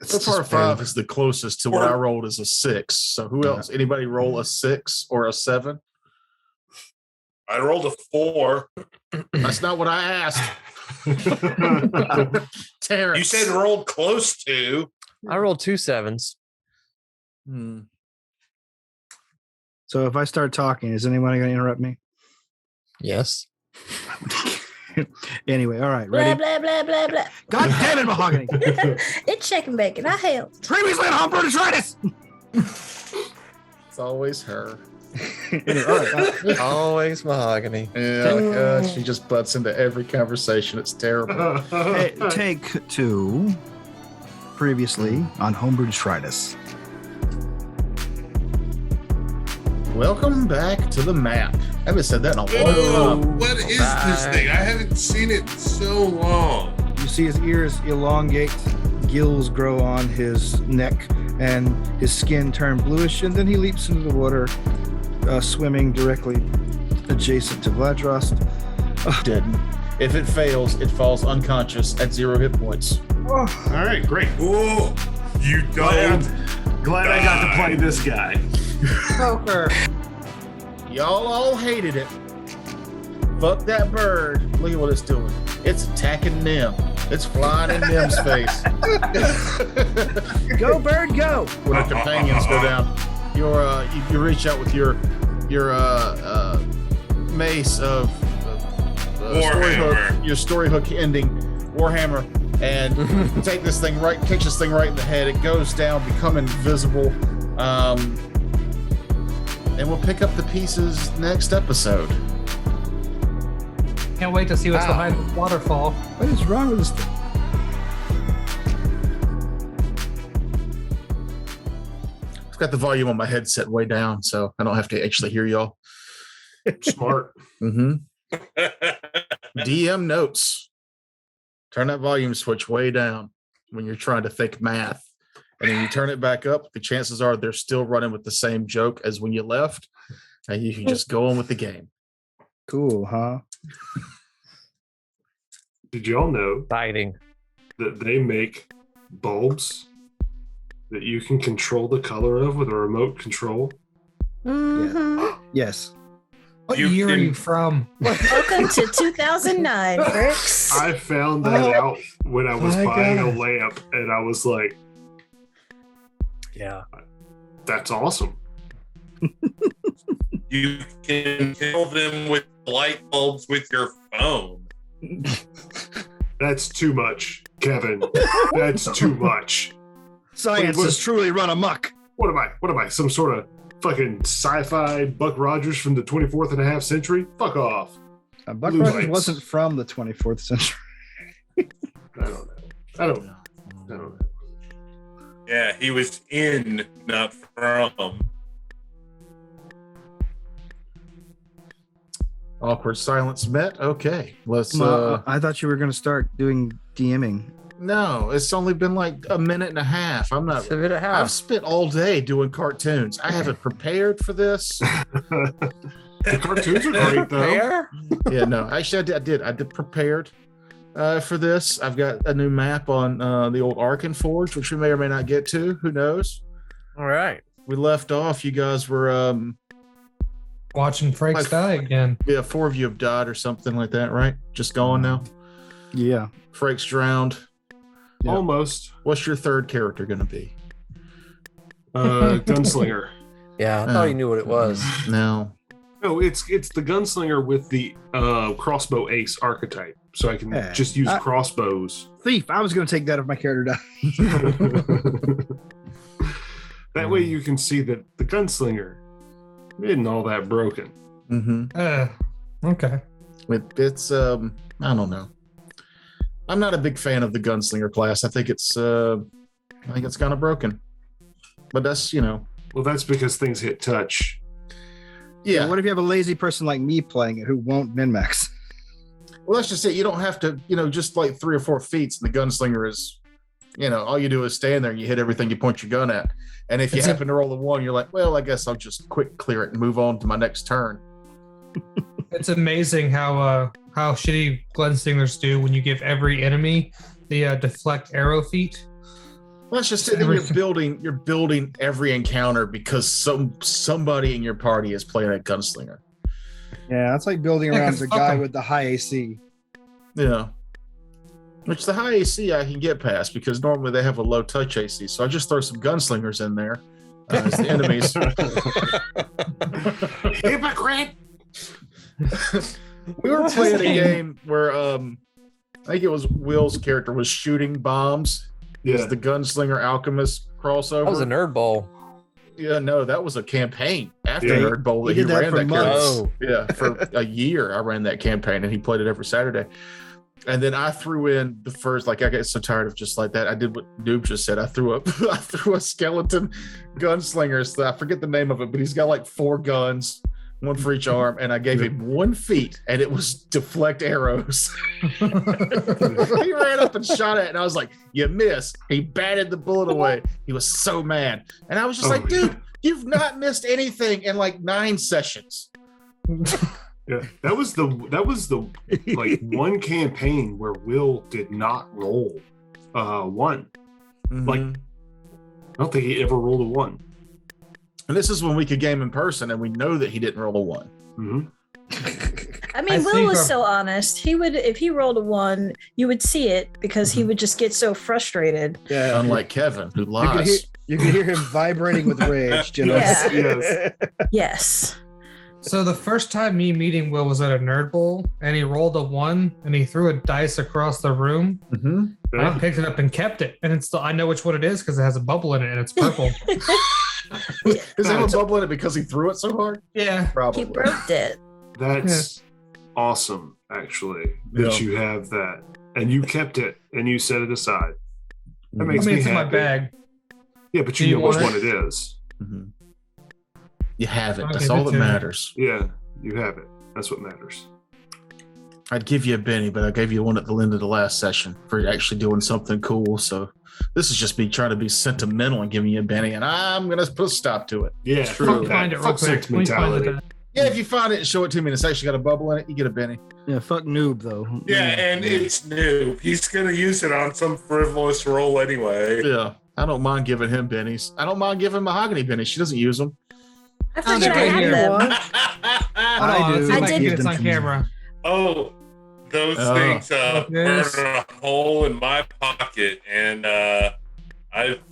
So far, 5 is the closest to what I rolled as a 6. So who else? Anybody roll a 6 or a 7? I rolled a 4. That's not what I asked. Terrence. You said rolled close to. I rolled 2 7s. So if I start talking, is anyone going to interrupt me? Yes. Anyway, all right, ready? Blah, blah, blah, blah, blah. God damn it, Mahogany. It's chicken bacon. I helped. Previously on Homebrew Detritus. It's always her. Anyway, all right, Always Mahogany. Yeah, she just butts into every conversation. It's terrible. Take 2. Previously on Homebrew Detritus. Welcome back to the map. I haven't said that in a Whoa, long time. what is this thing? I haven't seen it so long. You see his ears elongate, gills grow on his neck, and his skin turn bluish, and then he leaps into the water, swimming directly adjacent to Vladrost. Didn't. If it fails, it falls unconscious at 0 hit points. All right, great. Whoa, you don't. Glad I got to play this guy. Poker. Y'all all hated it. Fuck that bird. Look at what it's doing. It's attacking Nim. It's flying in Nim's face. Go, bird, go! When our companions go down, you reach out with your mace of story hook, your story hook ending Warhammer, and take this thing right, catch this thing right in the head. It goes down, become invisible. And we'll pick up the pieces next episode. Can't wait to see what's behind the waterfall. What is wrong with this thing? I've got the volume on my headset way down, so I don't have to actually hear y'all. Smart. DM notes. Turn that volume switch way down when you're trying to think math. And then you turn it back up, the chances are they're still running with the same joke as when you left. And you can just go on with the game. Cool, huh? Did y'all know Fighting. that they make bulbs that you can control the color of with a remote control? Yes. What year are you from? Welcome to 2009, Bricks. I found that out when I was buying a lamp, and I was like, Yeah. that's awesome. You can kill them with light bulbs with your phone. That's too much, Kevin. That's too much. Science has truly run amok. What am I? Some sort of fucking sci-fi Buck Rogers from the 24th and a half century? Fuck off. Buck Blue Rogers lights. wasn't from the 24th century. I don't know. Yeah, he was in, not from. Awkward silence met. Okay. Let's I thought you were going to start doing DMing. no, it's only been like a minute and a half. I'm not I've spent all day doing cartoons. I haven't prepared for this. The cartoons are great, though. Yeah, no. Actually, I did prepared for this. I've got a new map on the old Arkan Forge, which we may or may not get to. Who knows? All right. We left off. You guys were Watching Frakes die again. yeah, 4 of you have died or something like that, right? Just gone now. Yeah. Frake's drowned. Yeah. Almost. What's your third character going to be? Gunslinger. Yeah, I thought you knew what it was. No. No, it's the gunslinger with the crossbow ace archetype, so I can just use crossbows. Thief. I was going to take that if my character died. That way you can see that the gunslinger isn't all that broken. Okay. It's I don't know. I'm not a big fan of the gunslinger class. I think it's kind of broken. But that's, Well, that's because things hit touch. Yeah. What if you have a lazy person like me playing it who won't min-max? Well, that's just it. You don't have to, just like 3 or 4 feats, and the gunslinger is, all you do is stand there and you hit everything you point your gun at. And if you happen to roll a 1, you're like, well, I guess I'll just quick clear it and move on to my next turn. It's amazing how shitty Glenslingers do when you give every enemy the deflect arrow feat. Let's just say that you're building every encounter because somebody in your party is playing a gunslinger. Yeah, that's like building Yeah, around 'cause the fuck guy 'em. with the high AC. Yeah. Which the high AC I can get past because normally they have a low touch AC. So I just throw some gunslingers in there as the enemies. Hypocrite. We were playing a game where I think it was Will's character was shooting bombs. It was Yeah. the gunslinger alchemist crossover. That was a nerd bowl. Yeah, no, that was a campaign after Yeah, Nerd Bowl that he he did that ran for that months. character. Yeah, for a year I ran that campaign and he played it every Saturday. And then I threw in the first, like I get so tired of just like that. I did what Noob just said. I threw a skeleton gunslinger. So I forget the name of it, but he's got like 4 guns, 1 for each arm, and I gave him 1 feat, and it was deflect arrows. He ran up and shot it, and I was like, "You miss." He batted the bullet away. He was so mad, and I was just like, "Dude, you've not missed anything in like 9 sessions." Yeah, that was the like one campaign where Will did not roll 1. Like, I don't think he ever rolled a 1. And this is when we could game in person, and we know that he didn't roll a 1. Mm-hmm. I mean, I Will think was our- so honest. He would, if he rolled a 1, you would see it because he would just get so frustrated. Yeah, Unlike Kevin, who you could, hear, lies. you could hear him vibrating with rage. You know? Yeah. Yes. Yes. So the first time me meeting Will was at a nerd bowl, and he rolled a 1, and he threw a dice across the room. I picked it up and kept it, and it's still, I know which one it is because it has a bubble in it and it's purple. Is there a bubble in it because he threw it so hard? Yeah. He Probably. broke it. That's awesome, actually, that Yeah. you have that. And you kept it and you set it aside. That I makes mean, me it's in my happy. bag. Yeah, but Do you you know which want one it is. Mhm. You have it. I'll That's give all it that to you. matters. Yeah, you have it. That's what matters. I'd give you a Benny, but I gave you one at the end of the last session for actually doing something cool. So this is just me trying to be sentimental and giving you a Benny, and I'm gonna put a stop to it. Yeah, True. Let me fuck find that. it real Fuck quick. Let me find sentimentality. it. Yeah, if you find it and show it to me and it's actually got a bubble in it, you get a Benny. Yeah, fuck noob though. Yeah, and it's new. He's gonna use it on some frivolous roll anyway. Yeah, I don't mind giving him Bennies. I don't mind giving Mahogany Bennies. She doesn't use them. I Found forget it I right had here. them. Hold on, let's see if I I can did- get this on camera. Oh, those Oh. things Yes. burn a hole in my pocket, and I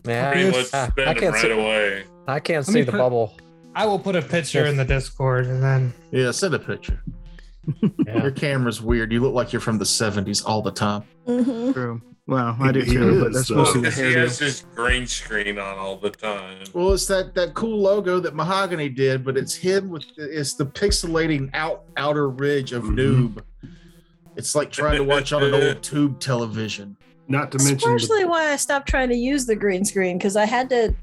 Yeah, pretty much I spend them can't right see. away. I can't Let me see the put- bubble. I will put a picture in the Discord and then Yeah, send a picture. Yeah. Your camera's weird. You look like you're from the 70s all the time. Mhm. True. Well, I do He too, but is, that's though. mostly the Because he has hairdo. his green screen on all the time. Well, it's that cool logo that Mahogany did, but it's him with it's the pixelating outer ridge of Mhm. Noob. It's like trying to watch on an old tube television. Not to That's mention partially why I stopped trying to use the green screen because I had to.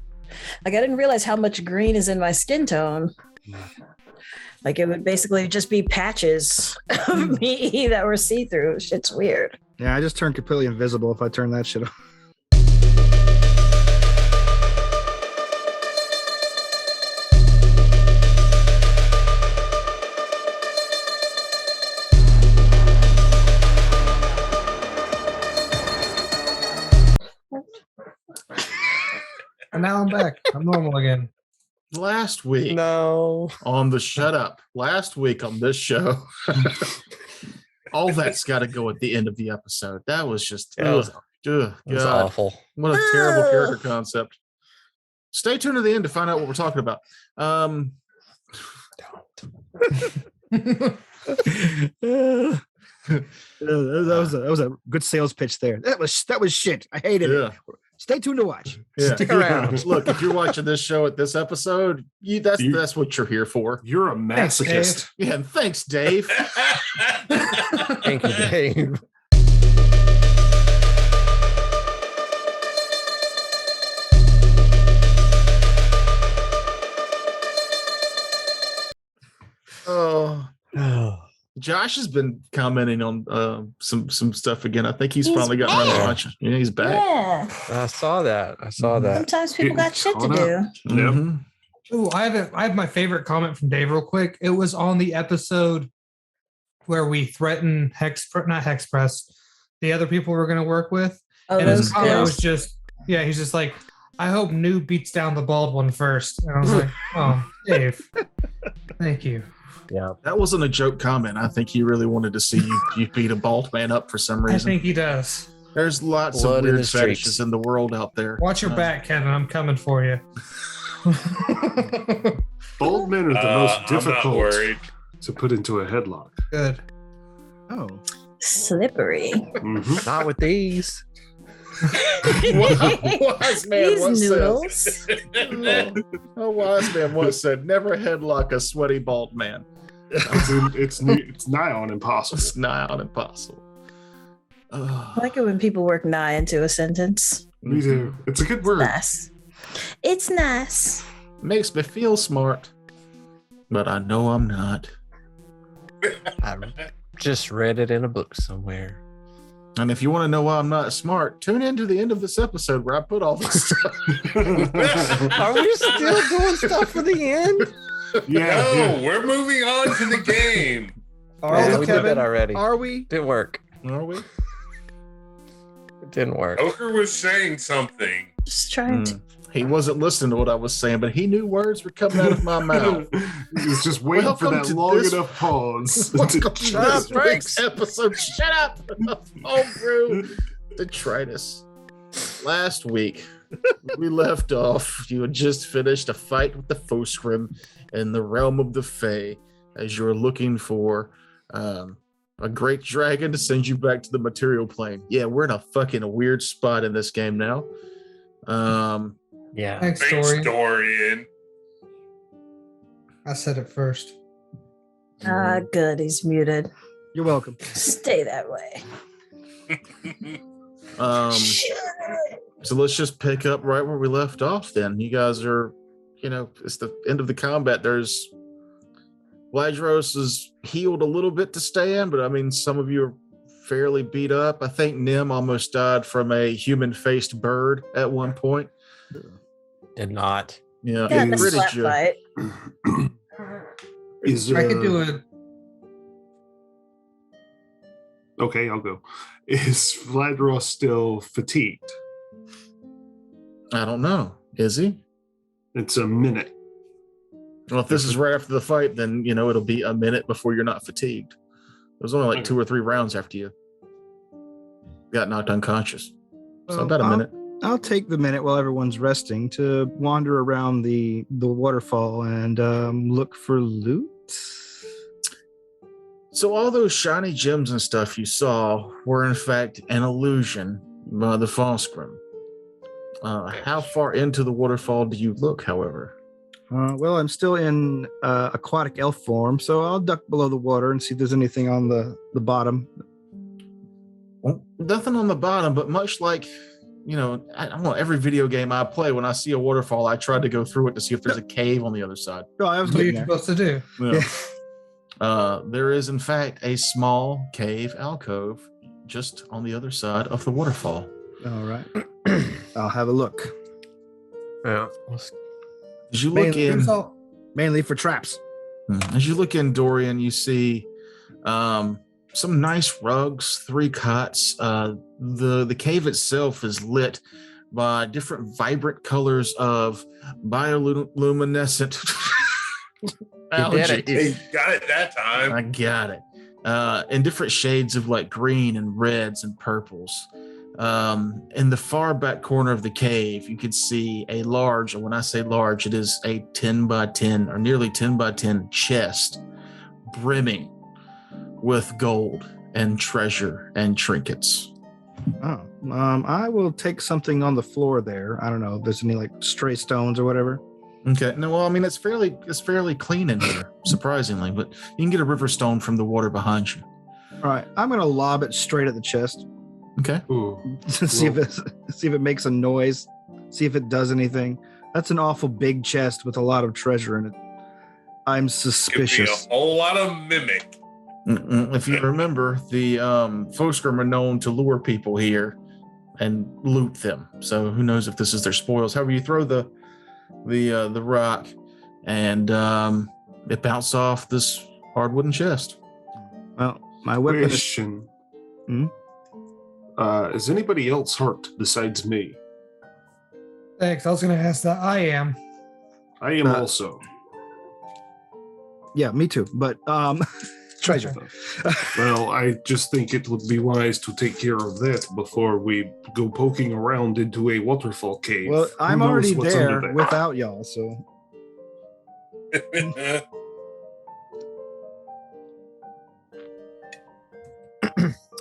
Like I didn't realize how much green is in my skin tone. Like it would basically just be patches of me that were see through. Shit's weird. Yeah, I just turned completely invisible if I turn that shit off. and now I'm back. I'm normal again. Last week No. on the Shut Up, last week on this show, all that's got to go at the end of the episode. That was just, Yeah. ugh, It's God, awful. what a terrible character concept. Stay tuned to the end to find out what we're talking about. That was a good sales pitch there. That was shit. I hated it. Yeah. Stay tuned to watch. Yeah. Stick around. Look, if you're watching this show at this episode, that's what you're here for. you're a Thanks, Dave. masochist. Yeah, and thanks, Dave. Thank you, Dave. Oh, Oh. Josh has been commenting on some stuff again. I think he's finally gotten around to back. watching. Yeah, he's back. Yeah. I saw that. I saw that. Sometimes people Getting got shit to caught do. up. Yep. Mhm. Ooh, I have my favorite comment from Dave real quick. It was on the episode where we threatened not Hexpress, the other people we're going to work with. Oh, And those his comment was girls. just, Yeah, he's just like, I hope New beats down the bald one first. And I was like, oh, Dave, thank you. Yeah. That wasn't a joke comment. I think he really wanted to see you beat a bald man up for some I reason. think he does. There's lots Blood of in weird the streets. fetishes in the world out there. Watch your back, Kevin. I'm coming for you. Bald men are the most I'm not difficult worried. to put into a headlock. Good. Oh. Slippery. Mhm. Not with these. Wise man These once noodles. said, a wise man once said, never headlock a sweaty bald man. It's nigh on impossible. It's nigh on impossible. I like it when people work nigh into a sentence. Me too. It's a good word. Nice. It's nice. Makes me feel smart, but I know I'm not. I just read it in a book somewhere. And if you want to know why I'm not smart, tune in to the end of this episode where I put all this stuff. Are we still doing stuff for the end? No, we're moving on to the game. Yeah, we did that already. Are we? Didn't work. Are we? It didn't work. Oker was saying something. Just trying to. He wasn't listening to what I was saying, but he knew words were coming out of my mouth. He's just waiting Welcome for that to long this- enough pause. Welcome to- to Shut up, this week's Franks. episode. Shut up. Homebrew Detritus. Last week, we left off. You had just finished a fight with the Foscrim in the realm of the Fae as you were looking for a great dragon to send you back to the material plane. Yeah, we're in a fucking weird spot in this game now. Yeah. Thanks, Thanks, Dorian. Dorian. I said it first. Good. He's muted. You're welcome. Stay that way. So let's just pick up right where we left off then. You guys are, it's the end of the combat. There's Vladros is healed a little bit to stay in, but I mean, some of you are fairly beat up. I think Nim almost died from a human-faced bird at one point. Did not. Yeah, Yeah, he the critted slap you. fight. I could do it. Okay, I'll go. Is Vladros still fatigued? I don't know. Is he? It's a minute. Well, if this is right after the fight, then it'll be a minute before you're not fatigued. It was only like 2 or 3 rounds after you got knocked unconscious. So about a minute. I'll take the minute while everyone's resting to wander around the waterfall and look for loot. So all those shiny gems and stuff you saw were in fact an illusion by the Foscrim. How far into the waterfall do you look, however? Well, I'm still in aquatic elf form, so I'll duck below the water and see if there's anything on the bottom. Well, nothing on the bottom, but much like, I don't know, every video game I play, when I see a waterfall, I try to go through it to see if there's a cave on the other side. Oh, I was What are you getting there. supposed to do? Yeah. There is, in fact, a small cave alcove just on the other side of the waterfall. All right. I'll have a look. Yeah. As you look in, Mainly for traps. As you look in, Dorian, you see some nice rugs, 3 cots. The cave itself is lit by different vibrant colors of bioluminescent algae. Hey, got it that time. I got it. In different shades of like green and reds and purples. In the far back corner of the cave, you could see a large, and when I say large, it is a 10 by 10 or nearly 10 by 10 chest brimming with gold and treasure and trinkets. Oh, I will take something on the floor there. I don't know if there's any like stray stones or whatever. Okay. No, well, I mean, it's fairly clean in here, surprisingly, but you can get a river stone from the water behind you. All right, I'm gonna lob it straight at the chest. Okay. Ooh. see if it makes a noise. See if it does anything. That's an awful big chest with a lot of treasure in it. I'm Could be suspicious. a whole lot of mimic. If you remember, the Foscrim are known to lure people here and loot them. So who knows if this is their spoils? However, you throw the rock, and it bounced off this hard wooden chest. Well, my weapon is Question. Hmm? Is anybody else hurt besides me? Thanks. I was going to ask that. I am. I am also. Yeah, me too. But treasure. Well, I just think it would be wise to take care of that before we go poking around into a waterfall cave. Well, Who I'm knows already what's there under without y'all, so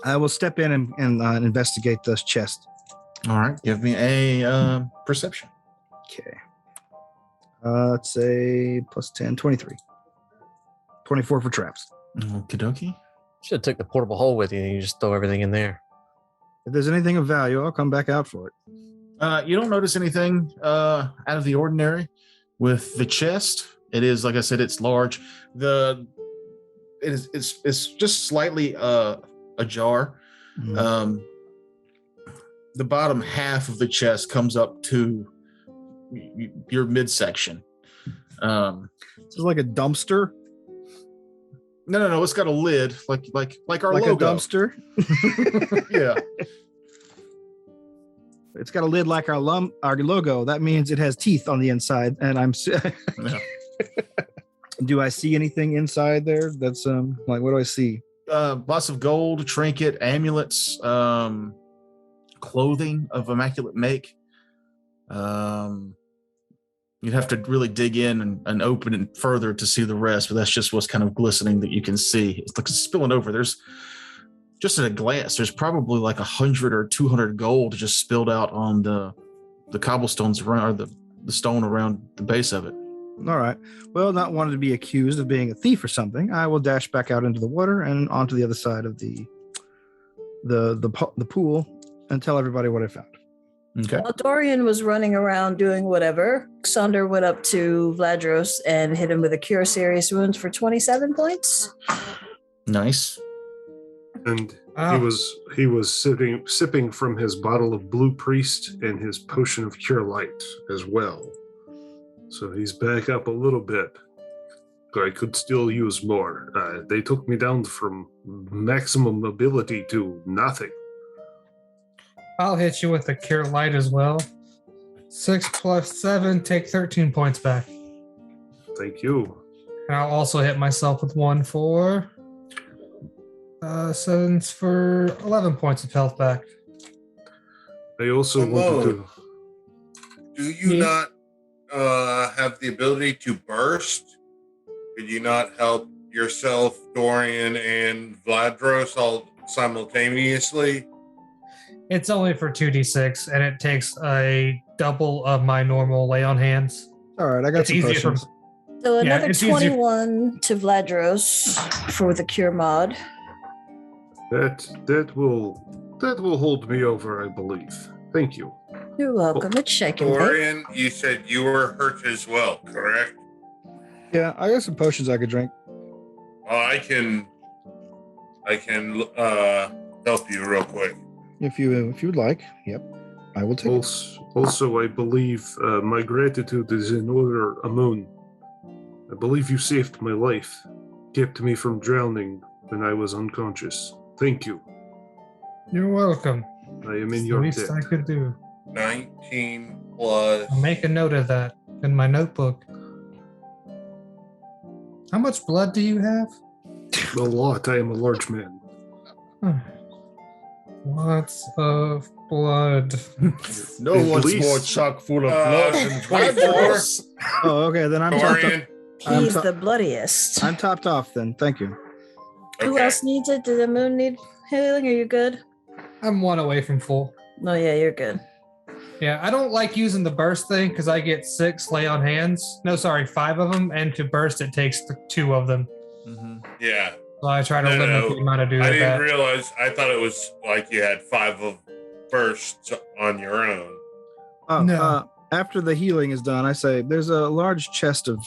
I will step in and investigate this chest. All right, give me a perception. Okay. Let's say plus 10, 23. 24 for traps. Okie dokie. Should have took the portable hole with you and you just throw everything in there. If there's anything of value, I'll come back out for it. You don't notice anything out of the ordinary with the chest. It is, like I said, it's large. It's just slightly ajar. Mm. The bottom half of the chest comes up to your midsection. This is like a dumpster. No. It's got a lid, like our Like logo. a dumpster. Yeah. It's got a lid like our logo. That means it has teeth on the inside. And I'm. Yeah. Do I see anything inside there? That's like, what do I see? Lots of gold, trinket, amulets, clothing of immaculate make. You'd have to really dig in and open it further to see the rest, but that's just what's kind of glistening that you can see. It's like spilling over. There's just at a glance, there's probably like 100 or 200 gold just spilled out on the cobblestones around, or the stone around the base of it. All right. Well, not wanting to be accused of being a thief or something, I will dash back out into the water and onto the other side of the pool and tell everybody what I found. Okay. While Dorian was running around doing whatever, Xander went up to Vladros and hit him with a cure serious wounds for 27 points. Nice. And he was sipping from his bottle of Blue Priest and his potion of Cure Light as well. So he's back up a little bit. I could still use more. They took me down from maximum ability to nothing. I'll hit you with the Cure Light as well. 6 plus 7, take 13 points back. Thank you. And I'll also hit myself with 1 for 7 for 11 points of health back. I also wanted to... Do you not have the ability to burst? Could you not help yourself, Dorian, and Vladros all simultaneously? It's only for 2d6, and it takes a double of my normal lay on hands. All right, I got some potions. So another it's easier. 21 to Vladros for the cure mod. That will hold me over, I believe. Thank you. You're welcome. It's shaking. Dorian, you said you were hurt as well, correct? Yeah, I got some potions I could drink. I can help you real quick. If you would like. Yep. I will take it. Also, I believe my gratitude is in order, Amun. I believe you saved my life, kept me from drowning when I was unconscious. Thank you. You're welcome. I am in The your least debt. I could do. 19 plus. I'll make a note of that in my notebook. How much blood do you have? A lot. I am a large man. Lots of blood. No At one's least- more chock full of blood than 24. Oh, okay. Then I'm topped Dorian. off. I'm He's to- the bloodiest. I'm topped off then. Thank you. Who Okay. else needs it? Did the moon need healing? Are you good? I'm 1 away from full. No, yeah, you're good. Yeah, I don't like using the burst thing because I get 6 lay on hands. No, sorry, 5 of them. And to burst, it takes 2 of them. Mm-hmm. Yeah. So I try to No, limit no. the amount of do I with didn't that. realize. I thought it was like you had 5 of bursts on your own. No. After the healing is done, I say there's a large chest of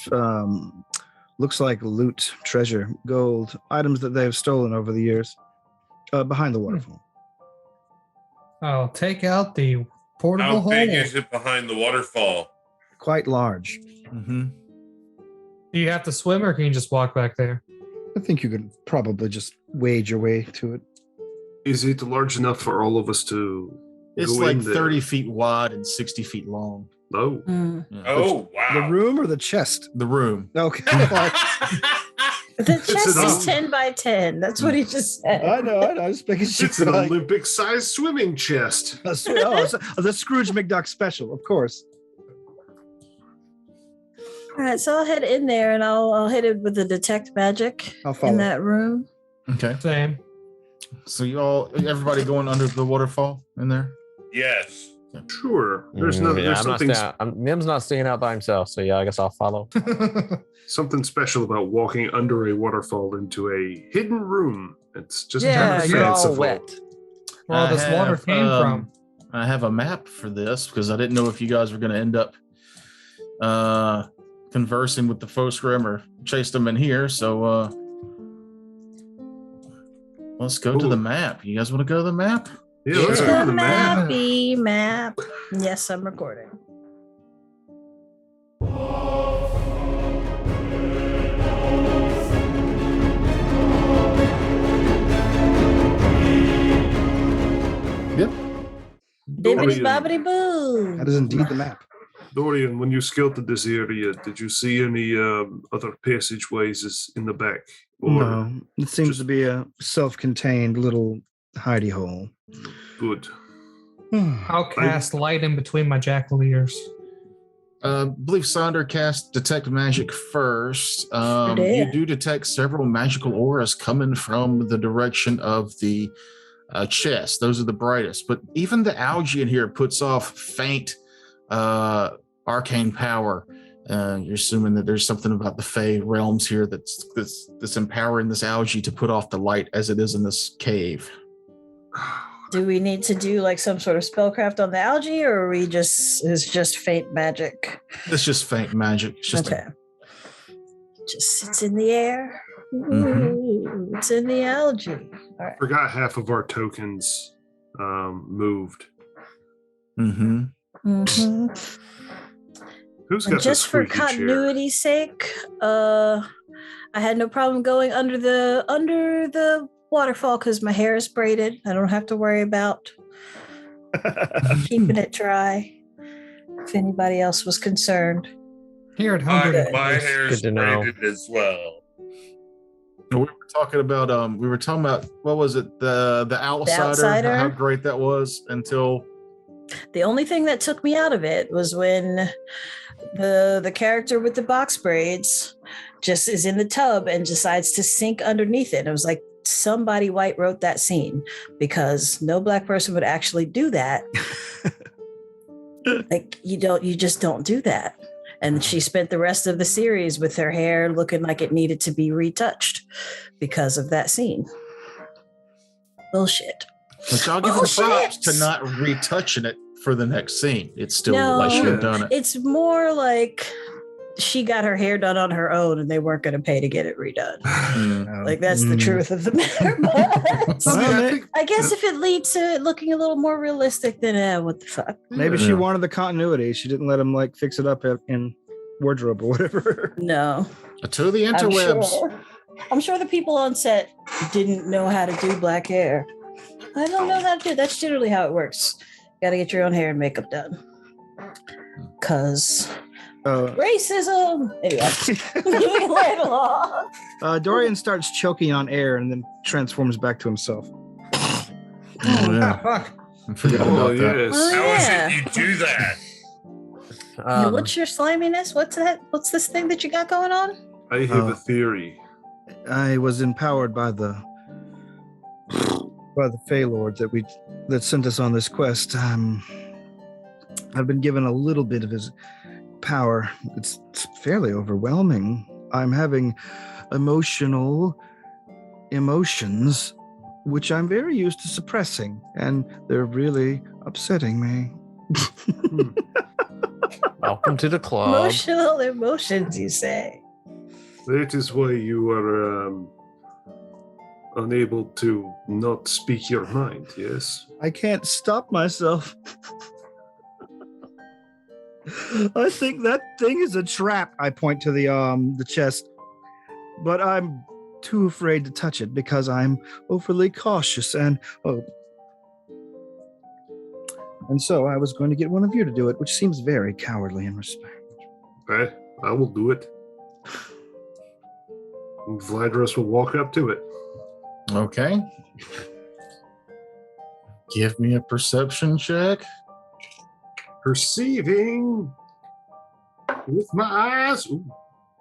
looks like loot, treasure, gold, items that they have stolen over the years behind the waterfall. I'll take out the portable How hole. big is it behind the waterfall? Quite large. Mm-hmm. Do you have to swim or can you just walk back there? I think you could probably just wade your way to it. Is it large enough for all of us to It's go like in there? 30 feet wide and 60 feet long. No. Yeah. Oh, wow. The room or the chest? The room. Okay. The chest an is 10 by 10. That's what he just said. I know. I was making sure. It's an Olympic-sized swimming chest. It's the Scrooge McDuck special, of course. All right, so I'll head in there and I'll hit it with the detect magic I'll follow. in that room. Okay. Same. So everybody going under the waterfall in there? Yes. Sure. There's something Mim's not staying out by himself, so yeah, I guess I'll follow. something special about walking under a waterfall into a hidden room. It's just Yeah, kind of you're all fanciful. wet. Where all this water came from. I have a map for this because I didn't know if you guys were going to end up conversing with the Fosgrim or chase them in here. So let's go to the map. You guys want to go to the map? Yeah, let's go to the map. Mappy map. Yes, I'm recording. Yep. Bibbidi bobbidi boo. That is indeed the map. Dorian, when you scouted this area, did you see any other passageways in the back? Or No, it seems to be a self-contained little hidey hole. Good. I'll cast light in between my jackal ears. I believe Sonder cast Detect Magic first. did. You do detect several magical auras coming from the direction of the chest. Those are the brightest. But even the algae in here puts off faint arcane power. You're assuming that there's something about the Fey realms here that's empowering this algae to put off the light as it is in this cave. Do we need to do like some sort of spellcraft on the algae, or are we it's just faint magic? It's just faint magic. It's just Okay. Just sits in the air. Ooh, it's in the algae. All right. Forgot half of our tokens moved. Mm-hmm. Who's And got just the for squeaky chair? continuity's sake, I had no problem going under the waterfall because my hair is braided. I don't have to worry about keeping it dry. If anybody else was concerned. Here at Homebrew. My hair's Good to know. braided as well. We were talking about what was it, the outsider, how great that was until The only thing that took me out of it was when the character with the box braids just is in the tub and decides to sink underneath it. And it was like somebody white wrote that scene, because no black person would actually do that. Like you just don't do that. And she spent the rest of the series with her hair looking like it needed to be retouched because of that scene. Bullshit. But y'all give her the props to not retouching it for the next scene. It's still like she had done it. It's more like she got her hair done on her own and they weren't going to pay to get it redone. Like that's the truth of the matter. But I guess if it leads to it looking a little more realistic, then what the fuck? Maybe she wanted the continuity. She didn't let him like fix it up in wardrobe or whatever. No. To the interwebs. I'm sure the people on set didn't know how to do black hair. I don't know how to do it. That's generally how it works. Got to get your own hair and makeup done. Because racism. Anyway, moving right along. Dorian starts choking on air and then transforms back to himself. Oh, yeah. Fuck. I forgot about that. Yes. Oh, How yeah. is it you do that? What's your sliminess? What's that? What's this thing that you got going on? I have a theory. I was empowered by the Fey Lord that sent us on this quest. I've been given a little bit of his power. It's fairly overwhelming. I'm having emotions, which I'm very used to suppressing, and they're really upsetting me. Welcome to the club. Emotional emotions, you say? That is why you are unable to not speak your mind, yes? I can't stop myself. I think that thing is a trap. I point to the chest, but I'm too afraid to touch it because I'm overly cautious and And so I was going to get one of you to do it, which seems very cowardly in respect. Okay, I will do it. And Vladros will walk up to it. Okay. Give me a perception check. Perceiving with my eyes. Ooh,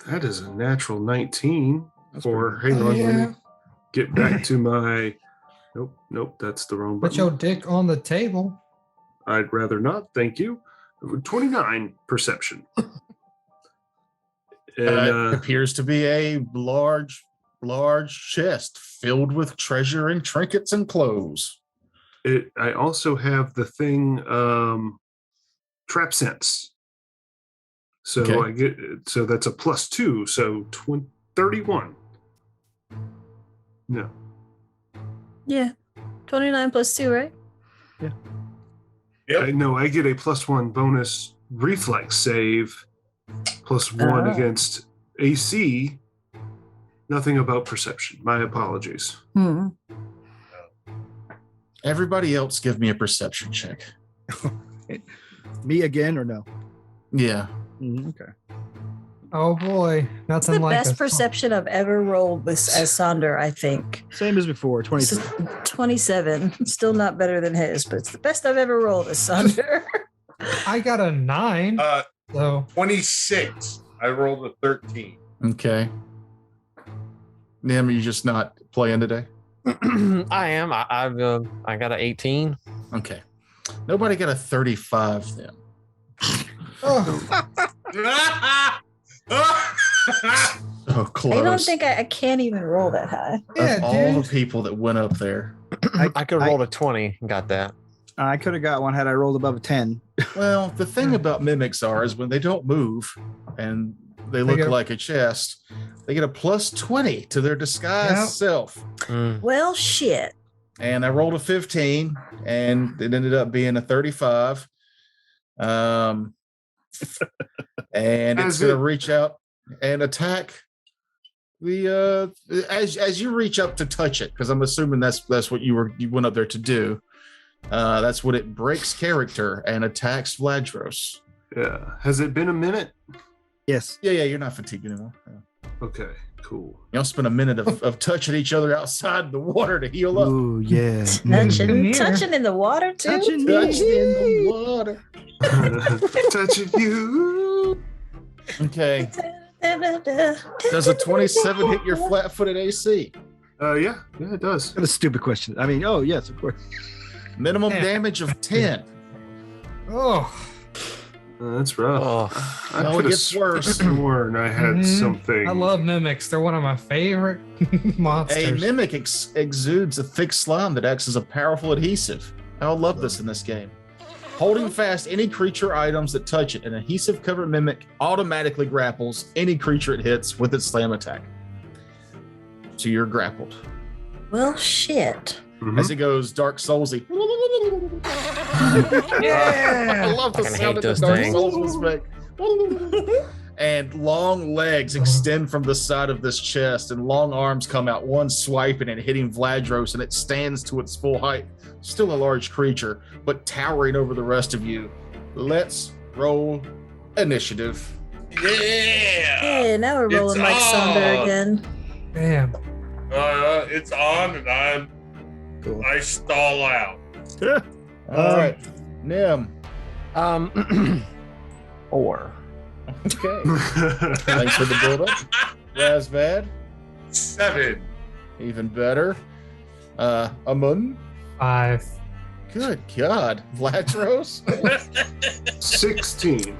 that is a natural 19. That's Hang on, let me get back to my. Nope, that's the wrong Put button. your dick on the table. I'd rather not, thank you. 29 perception. It And appears to be a large chest filled with treasure and trinkets and clothes. I also have the thing, trap sense. So Okay. so that's a +2, so 31. No. Yeah. 29 plus 2, right? Yep. I get a +1 bonus reflex save, +1 against AC. Nothing about perception. My apologies. Hmm. Everybody else give me a perception check. Me again or no? Yeah. Okay. Oh boy, That's nothing the like best a- perception I've ever rolled with as Sonder, I think. Same as before, 23. 27. Still not better than his, but it's the best I've ever rolled as Sonder. I got a 9. So 26. I rolled a 13. Okay. Nim, you just not playing today? I am. I got an 18. Okay. Nobody got a 35 then. oh, Oh, close. I don't think I can't even roll that high. yeah, Of all dude. the people that went up there. I could roll a 20 and got that. I could have got one had I rolled above a 10. Well, the thing about mimics is when they don't move and they look get- like a chest, they get a +20 to their disguised Yep. self. Mm. Well, shit. And I rolled a 15 and it ended up being a 35. And it's As going to it- reach out and attack the as you reach up to touch it, because I'm assuming that's what you went up there to do. That's what it breaks character and attacks Vladros. Yeah. Has it been a minute? Yes. Yeah, you're not fatigued anymore. Yeah. Okay, cool. Y'all spend a minute of touching each other outside the water to heal up. Ooh, yeah. Touching, Near. touching in the water, too? Touching Touching in me. the water. Touching you. Okay. Does a 27 hit your flat-footed AC? Yeah, it does. What a stupid question. I mean, oh, yes, of course. Minimum Yeah. damage of 10. Oh, That's rough. Oh, I Well, it could have gets worse. sworn I had Mhm. something. I love mimics. They're one of my favorite A monsters. mimic exudes a thick slime that acts as a powerful adhesive. I love this in this game. Holding fast any creature items that touch it, an adhesive covered mimic automatically grapples any creature it hits with its slam attack. So you're grappled. Well, shit. Mhm. As it goes Dark Soulsy. Yeah. I love the Fucking sound hate that the those Dark things. Souls was make. And long legs extend from the side of this chest, and long arms come out, one swiping and hitting Vladros, and it stands to its full height. Still a large creature, but towering over the rest of you. Let's roll initiative. Yeah. Hey, now we're It's rolling like Sonder on. again. Damn. It's on, and Cool. I stall out. All right, Nim. 4. Okay. Thanks for the build up. Razvad, 7. even better. Amun. 5. Good God. Vladros. 16.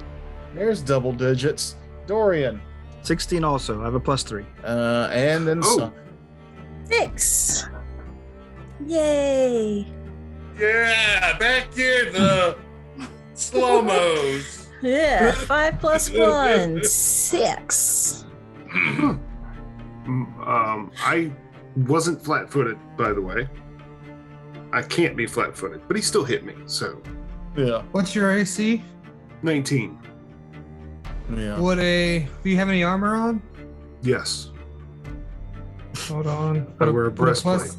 There's double digits. Dorian. 16 also. I have a +3. And then Oh. Sunk. 6. Yay. Yeah, back in the slow-mos. Yeah, 5 plus 1. 6. I wasn't flat-footed, by the way. I can't be flat-footed, but he still hit me. So Yeah. What's your AC? 19. Yeah. Do you have any armor on? Yes. Hold on. I wear a plus- breastplate.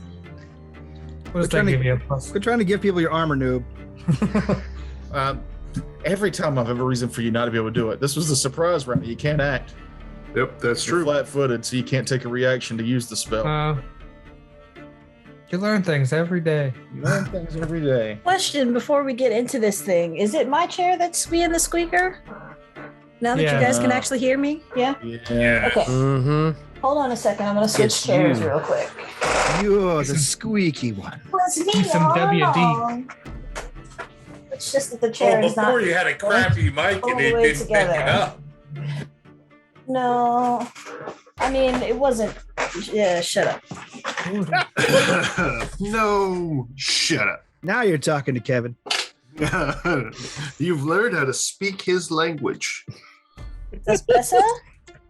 What does We're trying that to- give you a plus? Quit trying to give people your armor, noob. Every time I have a reason for you not to be able to do it. This was the surprise round. You can't act. Yep, that's You're true. flat-footed, so you can't take a reaction to use the spell. You learn things every day. You learn things every day. Question before we get into this thing: is it my chair that's being the squeaker? Now that you guys can actually hear me, yeah. Yeah. Okay. Mm-hmm. Hold on a second. I'm gonna switch It's chairs you. real quick. You're the squeaky one. Was me Keep some all WD. along. It's just that the chair Well, is not. before you had a crappy mic all and the it way didn't pick it together. up. No, I mean it wasn't. Yeah, shut up. No, shut up. Now you're talking to Kevin. You've learned how to speak his language, That's better.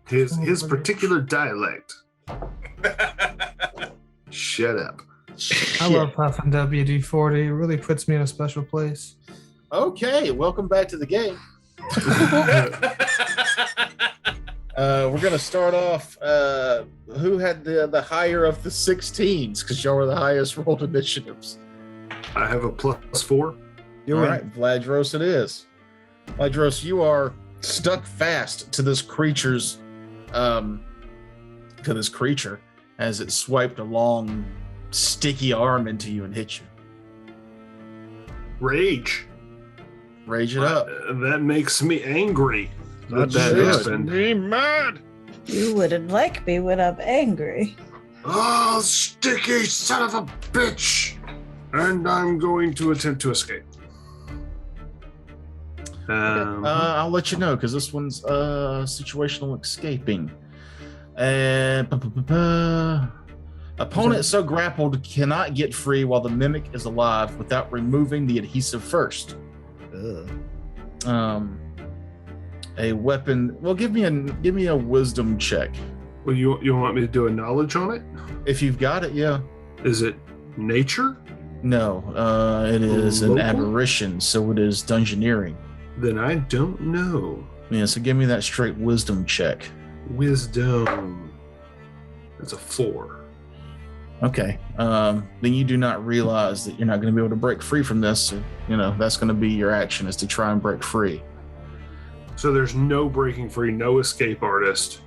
his particular dialect. Shut up. I love Puffin WD-40. It really puts me in a special place. Okay, welcome back to the game. We're gonna start off. Who had the higher of the 16s? Because y'all were the highest rolled initiatives. I have a +4. You're All in. right, Vladros, it is. Vladros, you are stuck fast to this creature's, as it swiped a long, sticky arm into you and hit you. Rage. Rage it up. That makes me angry. That That should. happened. Be mad. You wouldn't like me when I'm angry. Oh, sticky son of a bitch! And I'm going to attempt to escape. I'll let you know because this one's situational escaping. And opponent so grappled cannot get free while the mimic is alive without removing the adhesive first. A weapon. Well, give me a wisdom check well, you want me to do a knowledge on it? if you've got it. Yeah. Is it nature? No. It is an Local? aberration, so it is dungeoneering. Then I don't know. Yeah. So give me that straight wisdom check. Wisdom. That's a 4. Okay. Then you do not realize that you're not going to be able to break free from this. So, that's going to be your action is to try and break free. So there's no breaking free, no escape artist.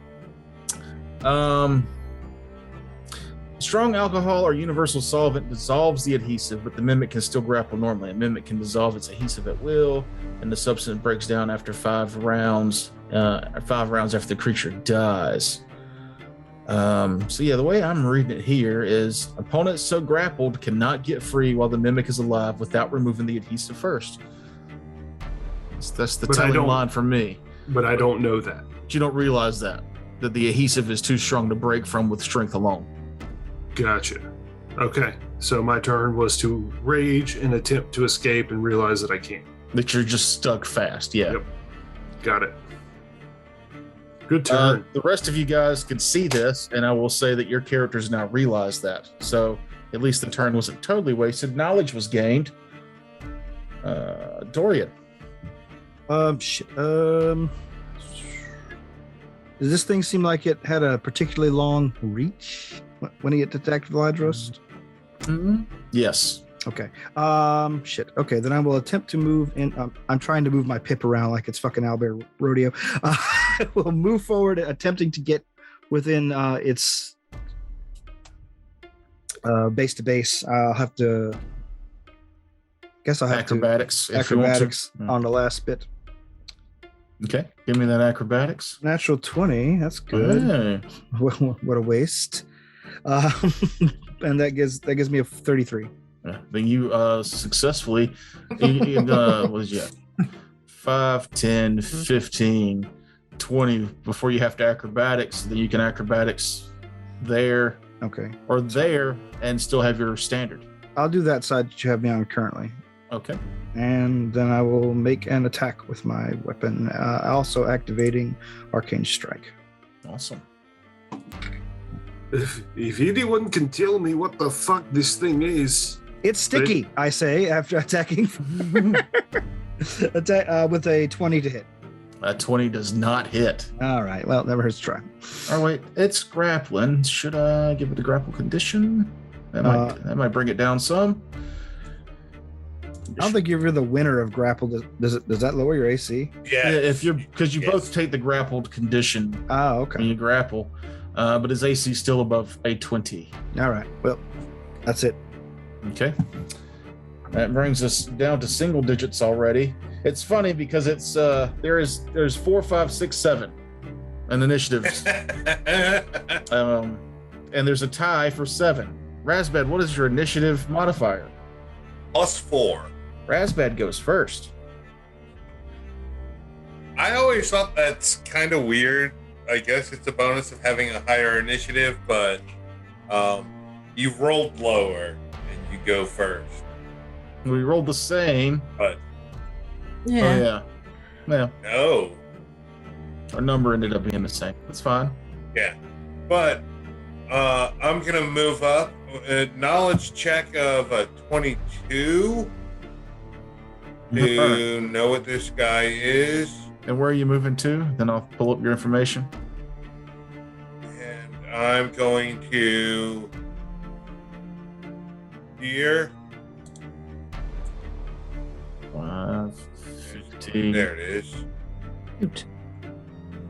Strong alcohol or universal solvent dissolves the adhesive, but the mimic can still grapple normally. A mimic can dissolve its adhesive at will, and the substance breaks down after 5 rounds. 5 rounds after the creature dies. The way I'm reading it here is opponents so grappled cannot get free while the mimic is alive without removing the adhesive first. That's the telling line for me. But I don't know that. But you don't realize that the adhesive is too strong to break from with strength alone. Gotcha. Okay. So my turn was to rage and attempt to escape and realize that I can't. That you're just stuck fast. Yeah. Yep. Got it. Good turn. The rest of you guys can see this, and I will say that your characters now realize that. So at least the turn wasn't totally wasted. Knowledge was gained. Dorian. Does this thing seem like it had a particularly long reach when it attacked Vladros? Mm-hmm. Yes. Okay. Okay, then I will attempt to move in. I'm trying to move my pip around like it's fucking Albert Rodeo. I will move forward, attempting to get within its base to base. I'll have to. Guess I'll have acrobatics. to acrobatics on the last bit. Okay, give me that acrobatics. Natural 20. That's good. Hey. What a waste. And that gives me a 33. Yeah, then you successfully what did you have? 5, 10, 15, 20 before you have to acrobatics. Then you can acrobatics there. Okay. Or there and still have your standard. I'll do that side that you have me on currently. Okay. And then I will make an attack with my weapon, also activating Arcane Strike. Awesome. If anyone can tell me what the fuck this thing is. It's sticky, I say, after attacking. Attack with a 20 to hit. A 20 does not hit. All right. Well, never hurts to try. Oh, wait. It's grappling. Should I give it a grapple condition? That might bring it down some. I don't think you're the winner of grapple. Does that lower your AC? Yeah, if you're because you both take the grappled condition Oh, when okay. you grapple, but his AC is still above a 20. All right. Well, that's it. Okay. That brings us down to single digits already. It's funny because it's there's 4, 5, 6, 7 in initiatives. And there's a tie for 7. Razbad, what is your initiative modifier? +4. Razbad goes first. I always thought that's kind of weird. I guess it's a bonus of having a higher initiative, but you rolled lower and you go first. We rolled the same. But Yeah. Yeah. no. Our number ended up being the same. That's fine. Yeah. But I'm going to move up. A knowledge check of a 22 to know what this guy is. And where are you moving to? Then I'll pull up your information. And I'm going to here. 5, 15, There it is.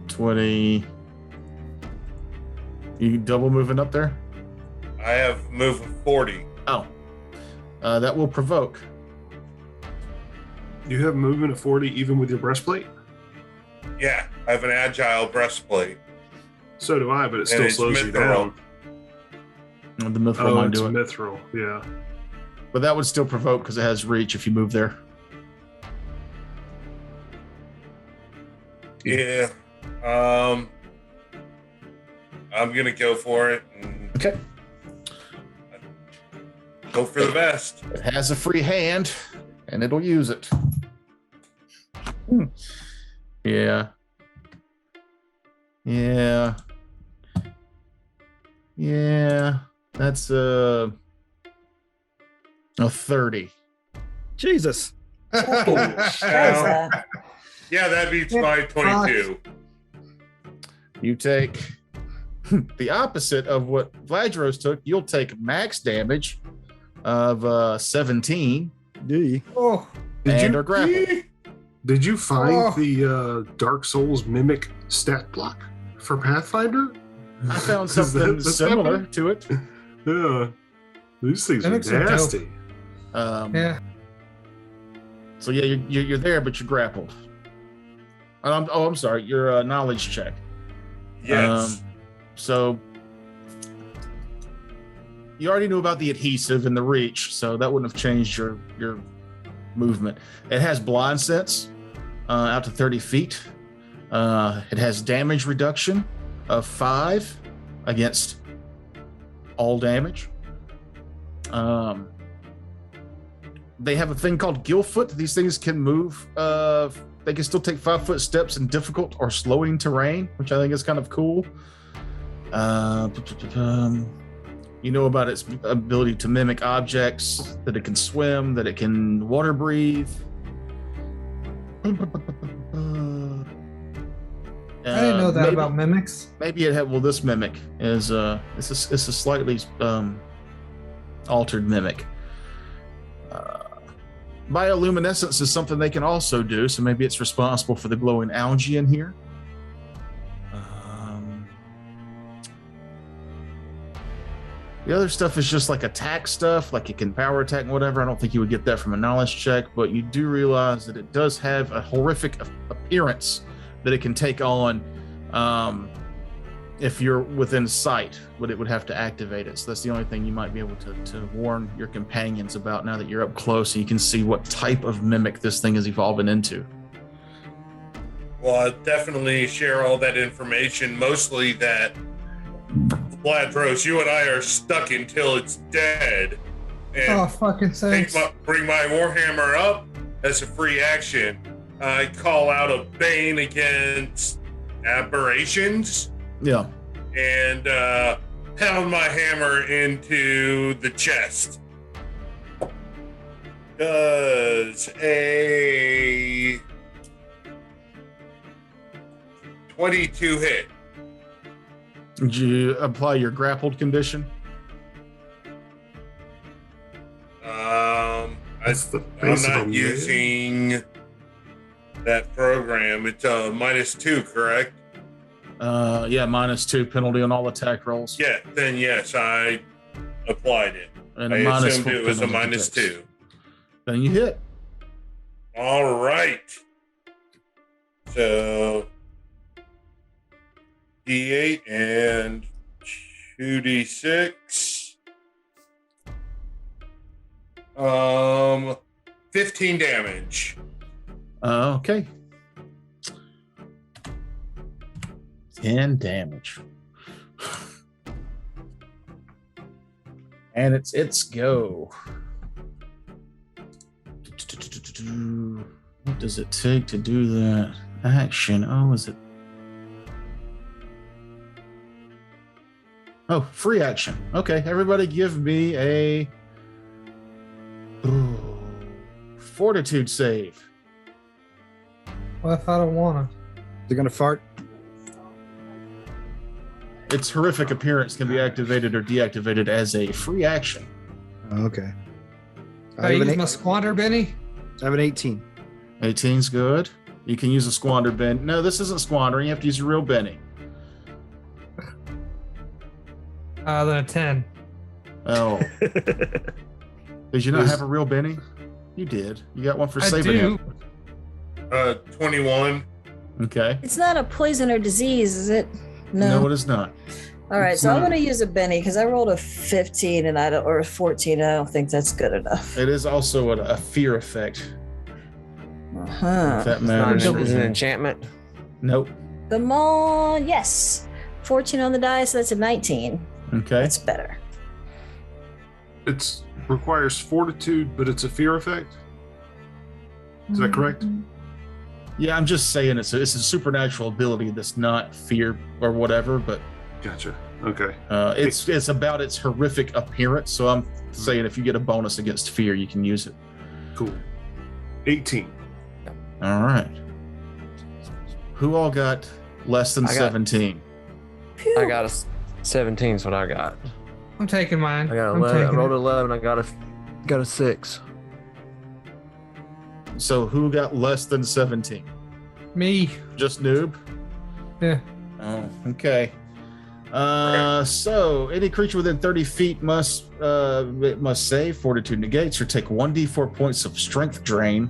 20. You double moving up there? I have move of 40. Oh. That will provoke. You have movement of 40 even with your breastplate? Yeah, I have an agile breastplate. So do I, but it And still it's slows you mithril. The mithril Oh, might it's do it. mithril. Yeah. But that would still provoke because it has reach if you move there. Yeah. I'm gonna go for it and Okay. hope for the best. It has a free hand, and it'll use it. Yeah. Yeah. Yeah. That's a 30. Jesus. What is that? Yeah, that beats my 22. You take the opposite of what Vladros took. You'll take max damage of 17 Oh, and are grappled. Did you find Oh. the Dark Souls mimic stat block for Pathfinder? I found 'Cause something that's similar happening. to it. Yeah. These things are Mimics are dope. nasty. yeah. So yeah, you're there, but you're grappled. I'm sorry. Your knowledge check. Yes. So you already knew about the adhesive and the reach, so that wouldn't have changed your movement. It has blind sense out to 30 feet. It has damage reduction of 5 against all damage. They have a thing called Gillfoot. These things can move. They can still take 5-foot steps in difficult or slowing terrain, which I think is kind of cool. You know about its ability to mimic objects, that it can swim, that it can water breathe. I didn't know that about mimics. Maybe it had. Well, this mimic is it's a slightly altered mimic. Bioluminescence is something they can also do, so maybe it's responsible for the glowing algae in here. The other stuff is just like attack stuff, like it can power attack and whatever. I don't think you would get that from a knowledge check, but you do realize that it does have a horrific appearance that it can take on if you're within sight, but it would have to activate it. So that's the only thing you might be able to warn your companions about now that you're up close and you can see what type of mimic this thing is evolving into. Well, I'll definitely share all that information, mostly that Vladros, you and I are stuck until it's dead. And Oh, fucking thanks. bring my Warhammer up as a free action. I call out a Bane against aberrations Yeah. and pound my hammer into the chest. Does a 22 hit? Did you apply your grappled condition? I That's the I'm face of a not man. using that program. It's -2, correct? Yeah, -2 penalty on all attack rolls. Yeah, then yes, I applied it. And I a -4 assumed it was a penalty to dex. -2. Then you hit. All right. So D8 and 2d6. 15 damage. Okay. 10 damage. And it's go. What does it take to do that action? Oh, is it? Oh, free action. Okay, everybody give me a fortitude save. Well, if I don't wanna. They're gonna fart. Its horrific appearance can be activated or deactivated as a free action. Okay. Can I use my squander, Benny? I have an 18. 18's good. You can use a squander Ben. No, this isn't squandering. You have to use a real Benny. Then a 10. Oh. Did you not have a real Benny? You did. You got one for saving him. 21. Okay. It's not a poison or disease, is it? No, it is not. All right, It's so I'm not. going to use a Benny because I rolled a 15 and or a 14. And I don't think that's good enough. It is also a fear effect. Uh-huh. If that It's not matters. is it an enchantment? Nope. Come on, yes. 14 on the die, so that's a 19. Okay. That's better. It requires fortitude, but it's a fear effect. Is that correct? Yeah, I'm just saying it's a supernatural ability that's not fear or whatever, but Gotcha. Okay. it's about its horrific appearance. So I'm saying if you get a bonus against fear, you can use it. Cool. 18. All right. Who all got less than I got- 17? I got a 17 is what I got. I'm taking mine. I got I'm 11. I taking rolled it. 11. I got a 6. So who got less than 17? Me. Just noob? Yeah. Oh, okay. So any creature within 30 feet must save fortitude negates or take 1d4 points of strength drain.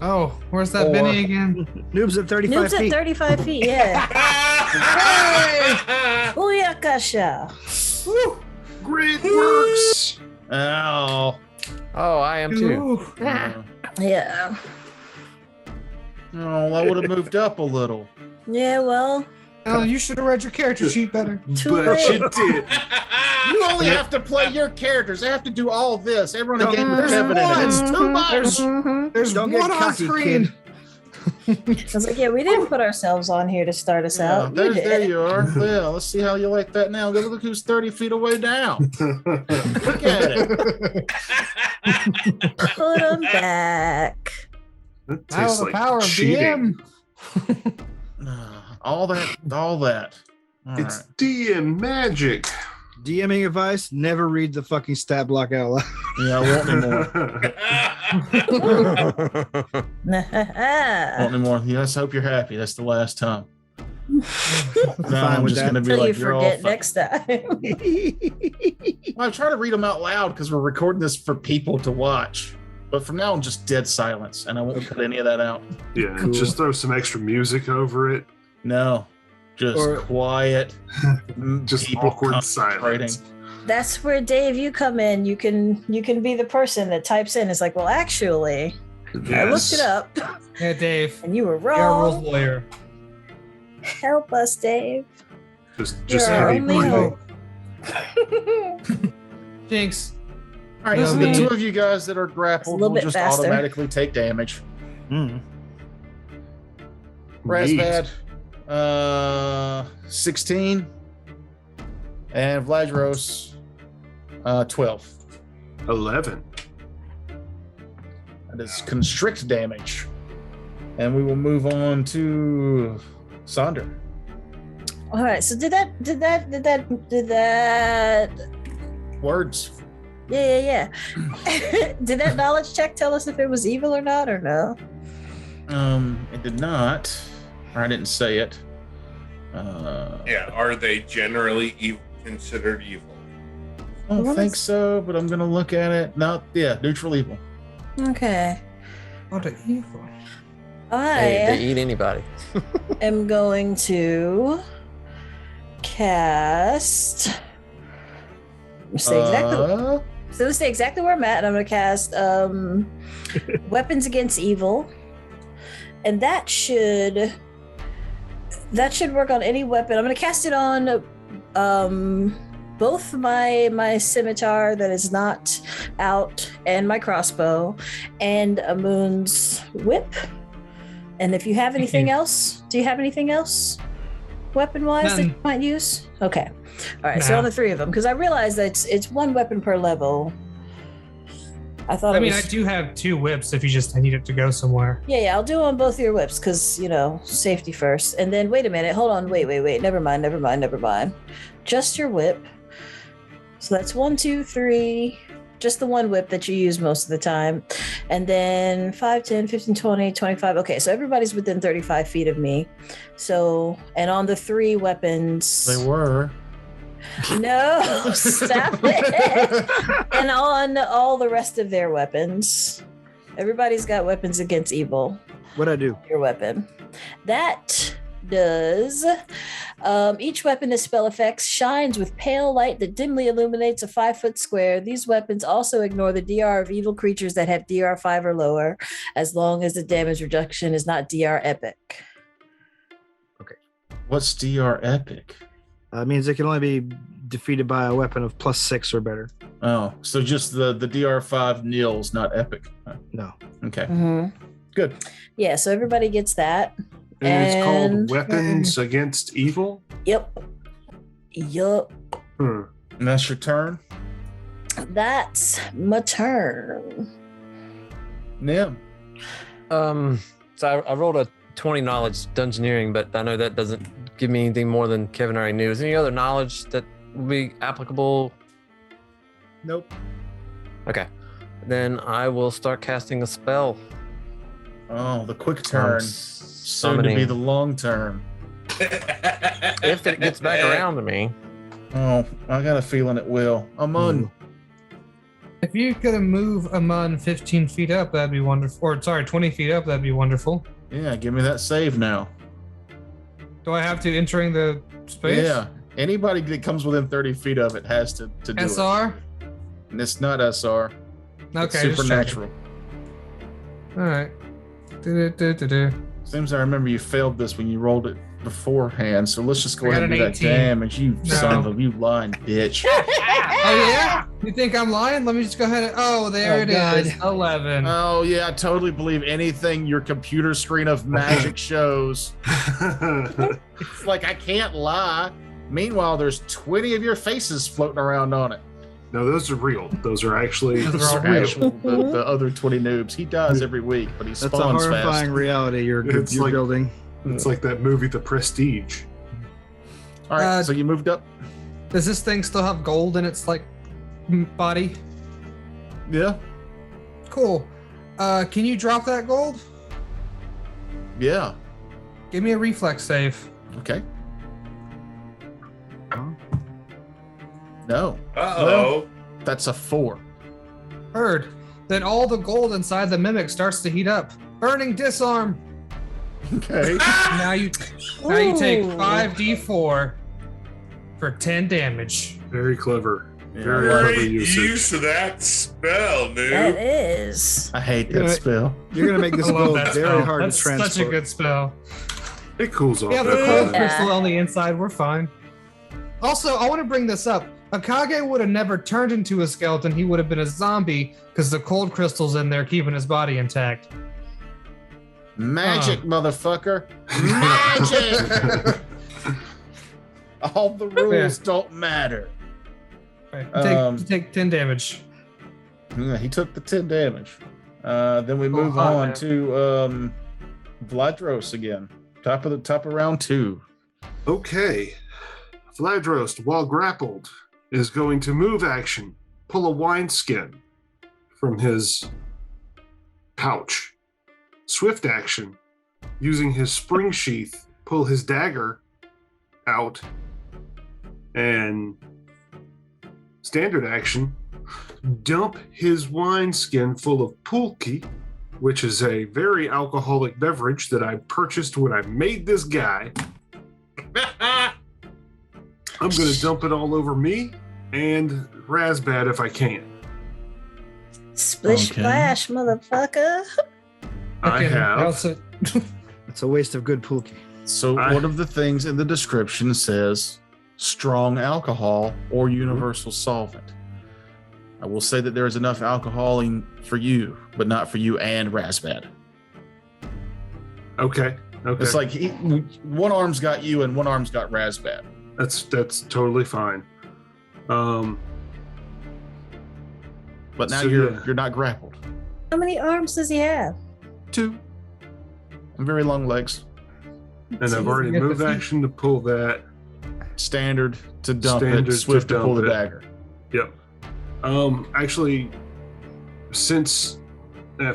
Oh, where's that Or- Benny again? Noob's at 35 Noob's feet. at 35 feet, yeah. Booyakasha. Great works. Ow. Oh, I am too. Yeah. Oh, I would have moved up a little. Yeah, well, Oh, you should have read your character sheet better. too But late. you did. You only have to play your characters. I have to do all this. Everyone in a game with There's Kevin in it. one. It's too much. There's Don't get one on cocky, screen. kid. I was like, yeah, we didn't put ourselves on here to start us Yeah, out. You there did. you are. Yeah, let's see how you like that now. Look who's 30 feet away down. Look at it. Put them back. That Now tastes the like power of cheating. DM. All that. All It's right. DM magic. DMing advice: never read the fucking stat block out loud. Yeah, I won't anymore. Won't anymore. Yes, I hope you're happy. That's the last time. Now Fine I'm with just that. going to be Until like, you you're all forget fine. next time. Well, I'm trying to read them out loud because we're recording this for people to watch. But from now on, just dead silence, and I won't cut any of that out. Yeah, Cool. just throw some extra music over it. No, just Or- quiet. Just people awkward concentrating. silence. That's where Dave, you come in. You can be the person that types in. It's like, well, actually, I looked it up, Yeah, Dave. and you were You're a rules wrong. lawyer. Help us, Dave. Just You're our heavy only breathing. hope. Jinx. All right, so the Yeah. two of you guys that are grappled little will bit just faster. automatically take damage. Mm. Razbad, 16, and Vladros, 12. 11. That is constrict damage. And we will move on to Sonder. All right. So did that? Words. Yeah. Did that knowledge check tell us if it was evil or not, or no? It did not. Or I didn't say it. Yeah, are they generally considered evil? I don't think so, but I'm gonna look at it. Neutral evil. Okay. What an evil. They eat anybody. am going to cast. Let's stay exactly where I'm at. And I'm going to cast Weapons Against Evil, and that should work on any weapon. I'm going to cast it on both my scimitar that is not out, and my crossbow, and Amun's whip. And if you have anything else, do you have anything else weapon-wise that you might use? Okay. All right, so on the three of them, because I realized that it's one weapon per level. I do have 2 whips if you just need it to go somewhere. Yeah, I'll do on both of your whips because, safety first. And then, wait a minute, hold on, wait. Never mind. Just your whip. So that's 1, 2, 3. Just the one whip that you use most of the time. And then 5, 10, 15, 20, 25. Okay, so everybody's within 35 feet of me. So, and on the 3 weapons. They were. No, stop it. And on all the rest of their weapons. Everybody's got weapons against evil. What'd I do? Your weapon. That does. Each weapon has spell effects, shines with pale light that dimly illuminates a 5-foot square. These weapons also ignore the DR of evil creatures that have DR 5 or lower, as long as the damage reduction is not DR epic. Okay. What's DR epic? Means it can only be defeated by a weapon of +6 or better. Oh, so just the DR 5 nils, not epic. No. Okay. Mm-hmm. Good. Yeah, so everybody gets that. And it's called Weapons Against Evil? Yep. And that's your turn? That's my turn. Nim. So I rolled a 20 knowledge dungeoneering, but I know that doesn't give me anything more than Kevin already knew. Is there any other knowledge that would be applicable? Nope. Okay. Then I will start casting a spell. Oh, the quick turn. Soon to be the long turn. If it gets back around to me. Oh, I got a feeling it will. Amun. If you could move Amun 15 feet up, that'd be wonderful. Or, sorry, 20 feet up, that'd be wonderful. Yeah, give me that save now. Do I have to entering the space? Yeah. Anybody that comes within 30 feet of it has to do SR? it. And it's not SR. Okay. It's supernatural. All right. Seems I remember you failed this when you rolled it beforehand, so let's just go ahead and do that 18. damage. You son of a, you lying bitch. Oh, yeah? You think I'm lying? Let me just go ahead and... Oh, there it is. 11. Oh, yeah, I totally believe anything your computer screen of magic shows. It's like, I can't lie. Meanwhile, there's 20 of your faces floating around on it. No, those are real. Those are actually the other 20 noobs. He dies every week, but he spawns fast. That's a horrifying reality you're building. It's like that movie, The Prestige. All right, so you moved up? Does this thing still have gold in its, body? Yeah. Cool. Can you drop that gold? Yeah. Give me a reflex save. Okay. No. Uh-oh. Well, that's a 4. Heard. Then all the gold inside the mimic starts to heat up. Burning disarm. Okay. Now you take 5d4 for 10 damage. Very clever. Yeah, Very clever Great usage. use of that spell, dude. That is. I hate that spell. You're going to make this I love gold that very spell. hard That's to transport. such a good spell. It cools off. Yeah, the that cold fast. crystal on the inside, we're fine. Also, I want to bring this up. Akage would have never turned into a skeleton. He would have been a zombie because the cold crystal's in there keeping his body intact. Magic, motherfucker. Magic. All the rules don't matter. Right. You take 10 damage. Yeah, he took the 10 damage. Then we move hot, on man. to Vladros again. Top of round 2. Okay. Vladros, while grappled, is going to move action pull a wineskin from his pouch. Swift action, using his spring sheath, pull his dagger out, and standard action, dump his wineskin full of pulque, which is a very alcoholic beverage that I purchased when I made this guy. I'm going to dump it all over me and Razbad if I can. Splish splash, motherfucker. I have. It's a waste of good pulque. So one of the things in the description says strong alcohol or universal solvent. I will say that there is enough alcohol for you, but not for you and Razbad. Okay. It's like one arm's got you and one arm's got Razbad. That's totally fine. But now you're not grappled. How many arms does he have? 2. And very long legs. And I've already moved action to pull that. Standard to dump it. Swift to pull the dagger. Yep. Actually, since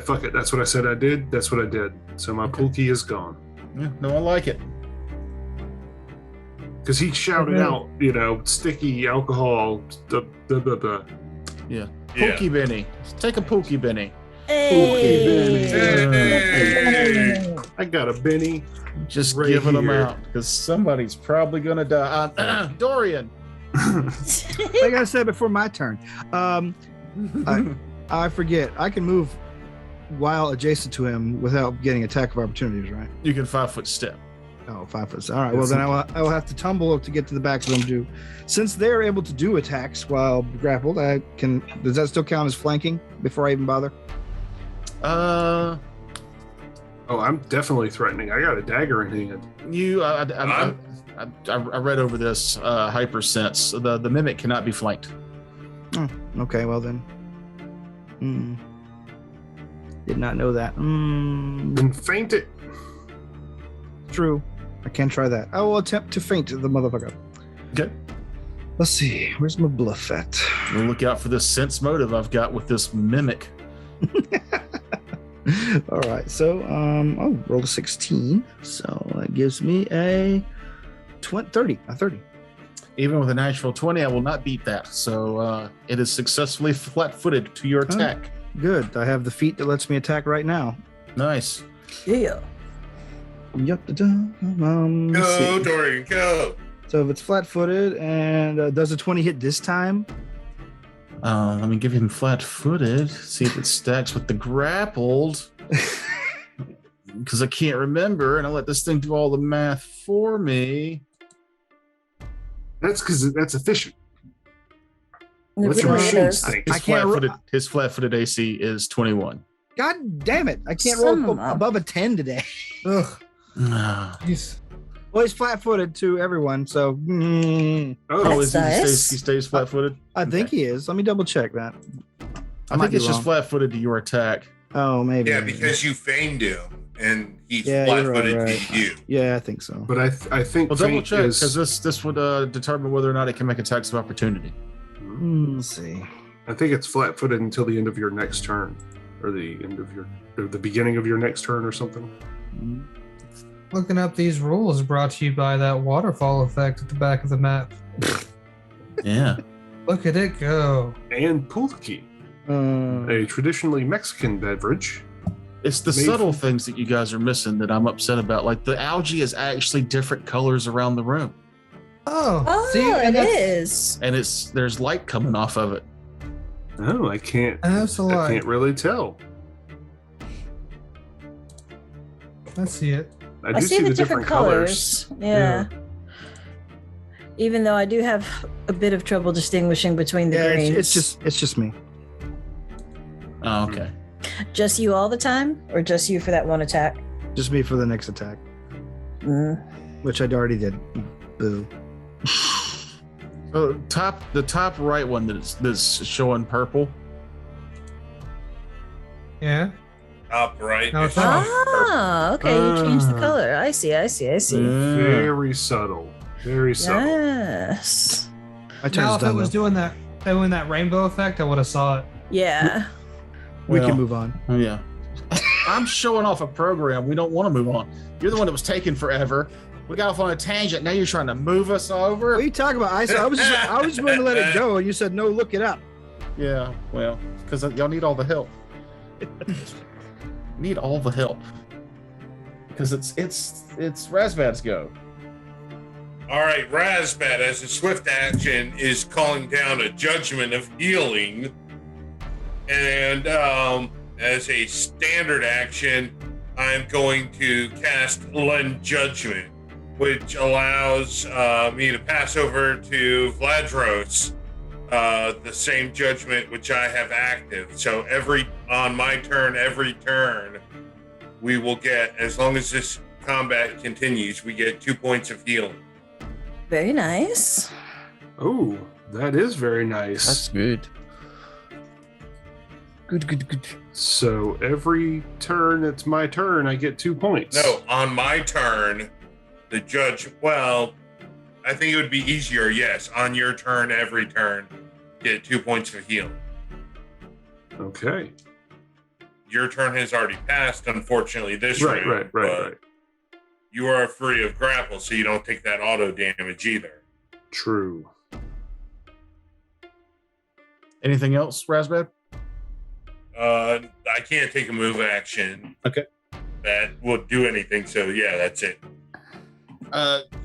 fuck it, that's what I said I did. That's what I did. So my pulque is gone. Yeah, no, I like it. Because he shouted out, sticky alcohol. Yeah. Pookie Benny. Take a Pookie Benny. Hey. Hey. I got a Benny. Just right giving them here. out because somebody's probably gonna die. Dorian. Like I said before my turn, I forget. I can move while adjacent to him without getting attack of opportunities, right? You can 5-foot step. Oh, 5 foot. All right. Well, then I will have to tumble to get to the back of them. Since they're able to do attacks while grappled, I can. Does that still count as flanking before I even bother? Oh, I'm definitely threatening. I got a dagger in hand. I read over this hypersense. The mimic cannot be flanked. Okay. Well then. Did not know that. Then feint it. True. I can try that. I will attempt to feint the motherfucker. Okay. Let's see. Where's my bluff at? We'll look out for this sense motive I've got with this mimic. All right. So, roll a 16. So that gives me a 30. A 30. Even with a natural 20, I will not beat that. So it is successfully flat-footed to your attack. Good. I have the feat that lets me attack right now. Nice. Yeah. Yep. Go, Dorian, go. So if it's flat-footed and does a 20 hit this time? Let me give him flat-footed. See if it stacks with the grappled. Because I can't remember, and I let this thing do all the math for me. That's because that's efficient. What's your machine think? His flat-footed AC is 21. God damn it! I can't roll above a 10 today. Ugh. Well, he's flat-footed to everyone, so. Oh, is he stays flat-footed? I think he is. Let me double check that. I think it's just flat-footed to your attack. Oh, maybe. Yeah, because you feigned him and he's Yeah, flat-footed you're right. to you. Yeah, I think so. But I think Well, double feint check is. because this would determine whether or not it can make attacks of opportunity. Let's see. I think it's flat-footed until the end of your next turn, or the beginning of your next turn, or something. Looking up these rules brought to you by that waterfall effect at the back of the map. Yeah. Look at it go. And pulque, a traditionally Mexican beverage. It's the subtle things that you guys are missing that I'm upset about. Like the algae is actually different colors around the room. Oh, see, it is. And there's light coming off of it. Oh, I can't. That's a I lot. can't really tell. I see it. I do see the different colors. Yeah. Even though I do have a bit of trouble distinguishing between the greens. It's just me. Oh, okay. Just you all the time, or just you for that one attack? Just me for the next attack, which I already did. Boo. So the top right one that's showing purple. Yeah. Top right. No, it's is not. Ah, okay. You changed the color. I see. Very subtle. Very subtle. Yes. My turn Now, is if it done. was Though. doing that doing that rainbow effect, I would have saw it. Yeah. We Well, can move on. Oh, yeah. I'm showing off a program. We don't want to move on. You're the one that was taking forever. We got off on a tangent. Now you're trying to move us over. What are you talking about? I was going to let it go, and you said no. Look it up. Yeah, well, because y'all need all the help. Need all the help. Because it's Razbad's go. All right, Razbad, as a swift action, is calling down a judgment of healing. And as a standard action, I'm going to cast Lend Judgment, which allows me to pass over to Vladros the same judgment which I have active. So on my turn, every turn, we will get, as long as this combat continues, we get 2 points of healing. Very nice. Oh, that is very nice. That's good. Good. So every turn it's my turn, I get 2 points. No, on my turn, the judge, well, I think it would be easier, yes. On your turn, every turn, get 2 points of healing. Okay. Your turn has already passed, unfortunately, this Right. round. You are free of grapple, so you don't take that auto damage either. True. Anything else, Razbad? I can't take a move action. Okay. That will do anything, so yeah, that's it.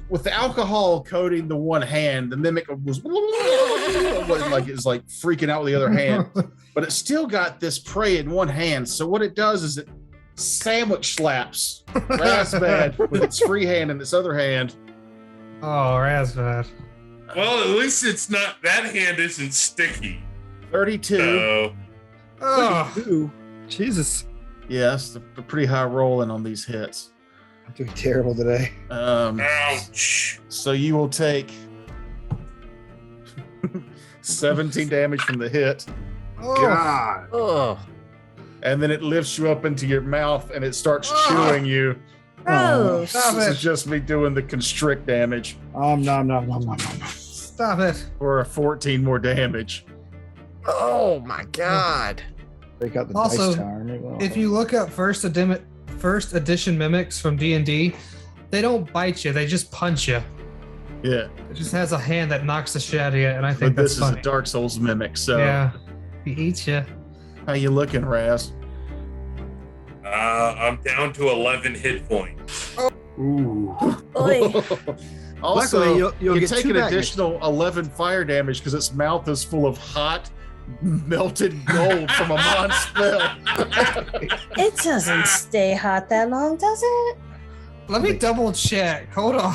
With the alcohol coating the one hand, the mimic was like freaking out with the other hand, but it still got this prey in one hand. So what it does is it sandwich slaps Razbad with its free hand in its other hand. Oh, Razbad. Well, at least it's not, that hand isn't sticky. 32. So, Oh, Ooh, Jesus. Yes, a pretty high rolling on these hits. I'm doing terrible today. ouch. So you will take 17 damage from the hit, God. Oh, and then it lifts you up into your mouth and it starts chewing you. Gross. Stop This it. is just me doing the constrict damage Nom. Stop it. for a 14 more damage. oh my God. Break out the Also, dice tower. If you look up first edition mimics from D&D, they don't bite you, they just punch you. Yeah, It just has a hand that knocks the shit out of you, and I but think this that's funny. is a Dark Souls mimic. So Yeah, he eats you. how you looking, Raz? I'm down to 11 hit points. Ooh. Oy. Also, Luckily, you'll you get take 2 an back. additional 11 fire damage because its mouth is full of hot, melted gold from a mon spell. It doesn't stay hot that long, does it? Let me double check. Hold on.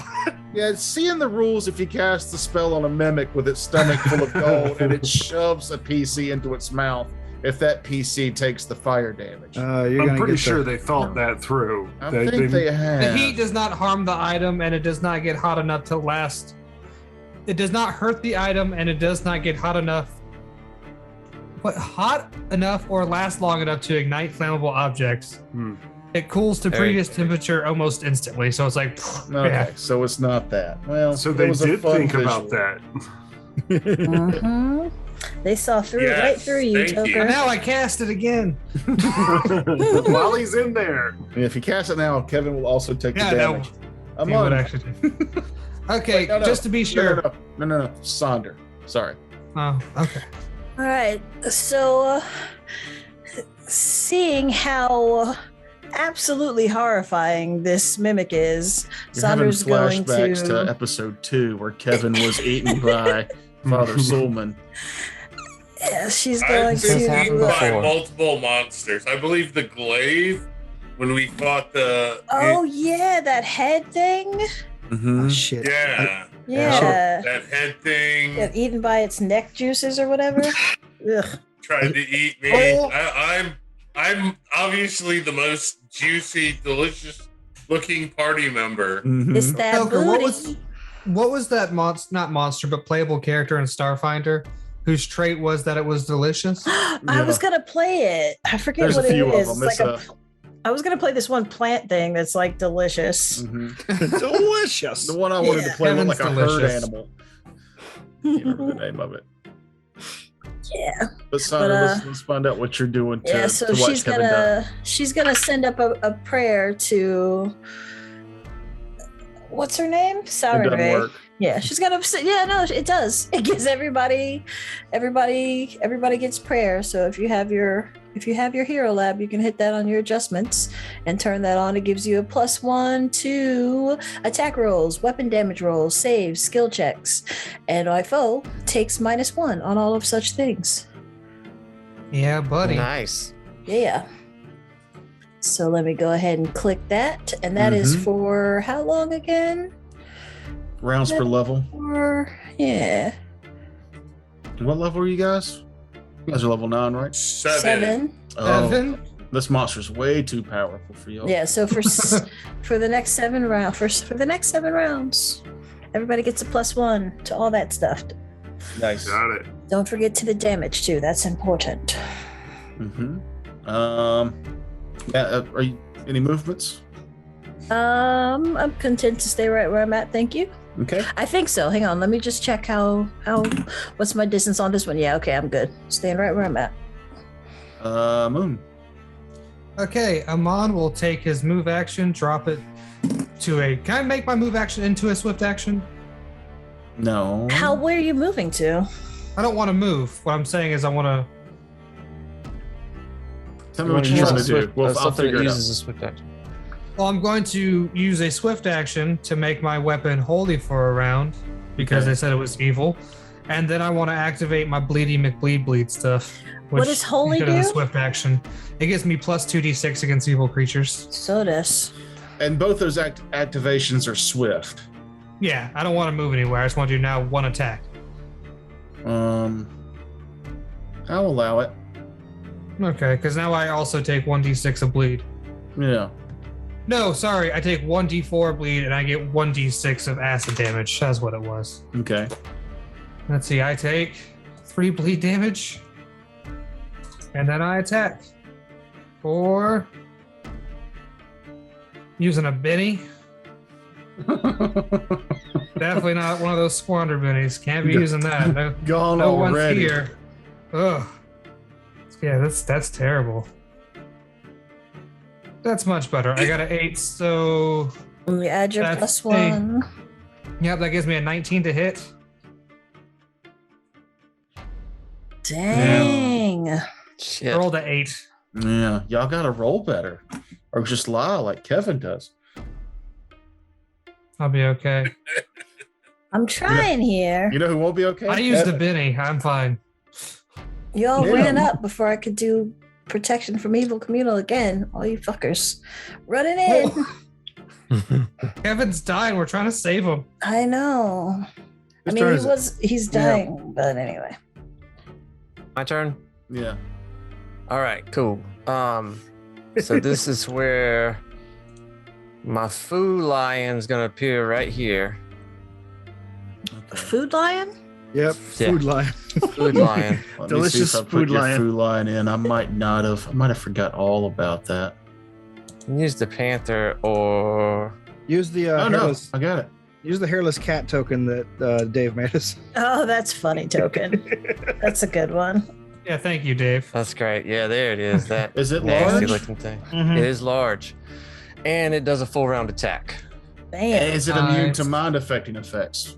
Yeah, see in the rules if you cast the spell on a mimic with its stomach full of gold and it shoves a PC into its mouth, if that PC takes the fire damage. I'm pretty sure they thought that through. I think they have. The heat does not harm the item, and it does not get hot enough to last. It does not hurt the item, and it does not get hot enough. But hot enough or last long enough to ignite flammable objects. It cools to Hey. previous temperature almost instantly. So it's like, Okay, yeah. so it's not that. Well, So it they was a did fun think visual. about that. Mm-hmm. They saw through Yes, right through you, thank you. Joker. Now I cast it again. While he's in there. And if you cast it now, Kevin will also take Yeah, the that damage. I'm He would on. actually do. Okay, Wait, no. just to be sure. No. Sonder. Sorry. Oh, okay. All right. So, seeing how absolutely horrifying this mimic is, You're having Sandra's going flashbacks to to. episode 2 where Kevin was eaten by Father Solman. Yeah, she's I've going been happened eaten to. by before. multiple monsters. I believe the glaive, when we fought the... Oh yeah, that head thing. Mm-hmm. Oh, shit. Yeah, Yeah. that head thing Got eaten by its neck juices or whatever. Ugh. tried to eat me. Oh. I'm obviously the most juicy, delicious looking party member. Mm-hmm. It's that Joker, booty. what was that not monster, but playable character in Starfinder whose trait was that it was delicious? I was gonna play it. I forget There's what a it few is. of them. It's like I was gonna play this one plant thing that's like delicious. Delicious. The one I wanted to Yeah. play looked Kevin's like a herd delicious. animal. Can't remember the name of it. Yeah. But Sandra, let's find out what you're doing. So to watch she's Kevin die. gonna send up a prayer to what's her name? It Siren doesn't Ray. work. Yeah, she's gonna. Yeah, no, it does. It gives everybody gets prayer. So if you have your hero lab, you can hit that on your adjustments and turn that on. It gives you a +1 to attack rolls, weapon damage rolls, saves, skill checks, and FO takes -1 on all of such things. Yeah, buddy. Nice. Yeah. So let me go ahead and click that, and that is for how long again? Rounds per level. Yeah. What level are you guys? You guys are level 9, right? 7. Oh, Seven. this monster's way too powerful for y'all. Yeah. So for the next 7 rounds, for the next 7 rounds, everybody gets a +1 to all that stuff. Nice. Got it. Don't forget to the damage too. That's important. Yeah, are you any movements? I'm content to stay right where I'm at. Thank you. Okay. I think so. Hang on. Let me just check what's my distance on this one. Yeah. Okay. I'm good. Staying right where I'm at. Moon. Okay, Amon will take his move action, drop it to a. Can I make my move action into a swift action? No. Where are you moving to? I don't want to move. What I'm saying is I want to. Tell me what you're trying to do. Well, I'll something figure that it out. uses a swift action. Well, I'm going to use a swift action to make my weapon holy for a round because they said it was evil, and then I want to activate my bleedy McBleed stuff. What does holy instead of do? the swift action. It gives me +2d6 against evil creatures. So does. And both those activations are swift. Yeah, I don't want to move anywhere. I just want to do now one attack. I'll allow it. Okay, because now I also take 1d6 of bleed. Yeah. No, sorry, I take 1d4 bleed and I get 1d6 of acid damage. That's what it was. Okay. Let's see, I take 3 bleed damage. And then I attack. For using a Benny. Definitely not one of those squander bennies. Can't be using that. No, Gone no one's already. here. Ugh. Yeah, that's terrible. That's much better. I got an 8, so Let me add your That's +1. yep, that gives me a 19 to hit. Dang. Shit. Rolled an 8. Yeah. Y'all gotta roll better. Or just lie like Kevin does. I'll be okay. I'm trying here. You know who won't be okay? I used the Kevin. Benny. I'm fine. Y'all Yeah. ran up before I could do protection from evil communal again. All you fuckers. Running in. Kevin's dying. We're trying to save him. I know. Whose I mean, turn is it? he's dying, but anyway. My turn. Yeah. All right, cool. So this is where my food lion's gonna appear right here. Okay. Food lion? Yep. Yeah. Food lion. Food lion. Let Delicious me see if I put food your lion. food lion in. I might have forgot all about that. Use the panther or Use the Oh no, hairless. I got it. Use the hairless cat token that Dave made us. Oh, that's funny token. That's a good one. Yeah, thank you, Dave. that's great. Yeah, there it is. That Is it nasty large? looking thing. Mhm. It is large, and it does a full round attack. Damn. Is it immune Nice. to mind affecting effects?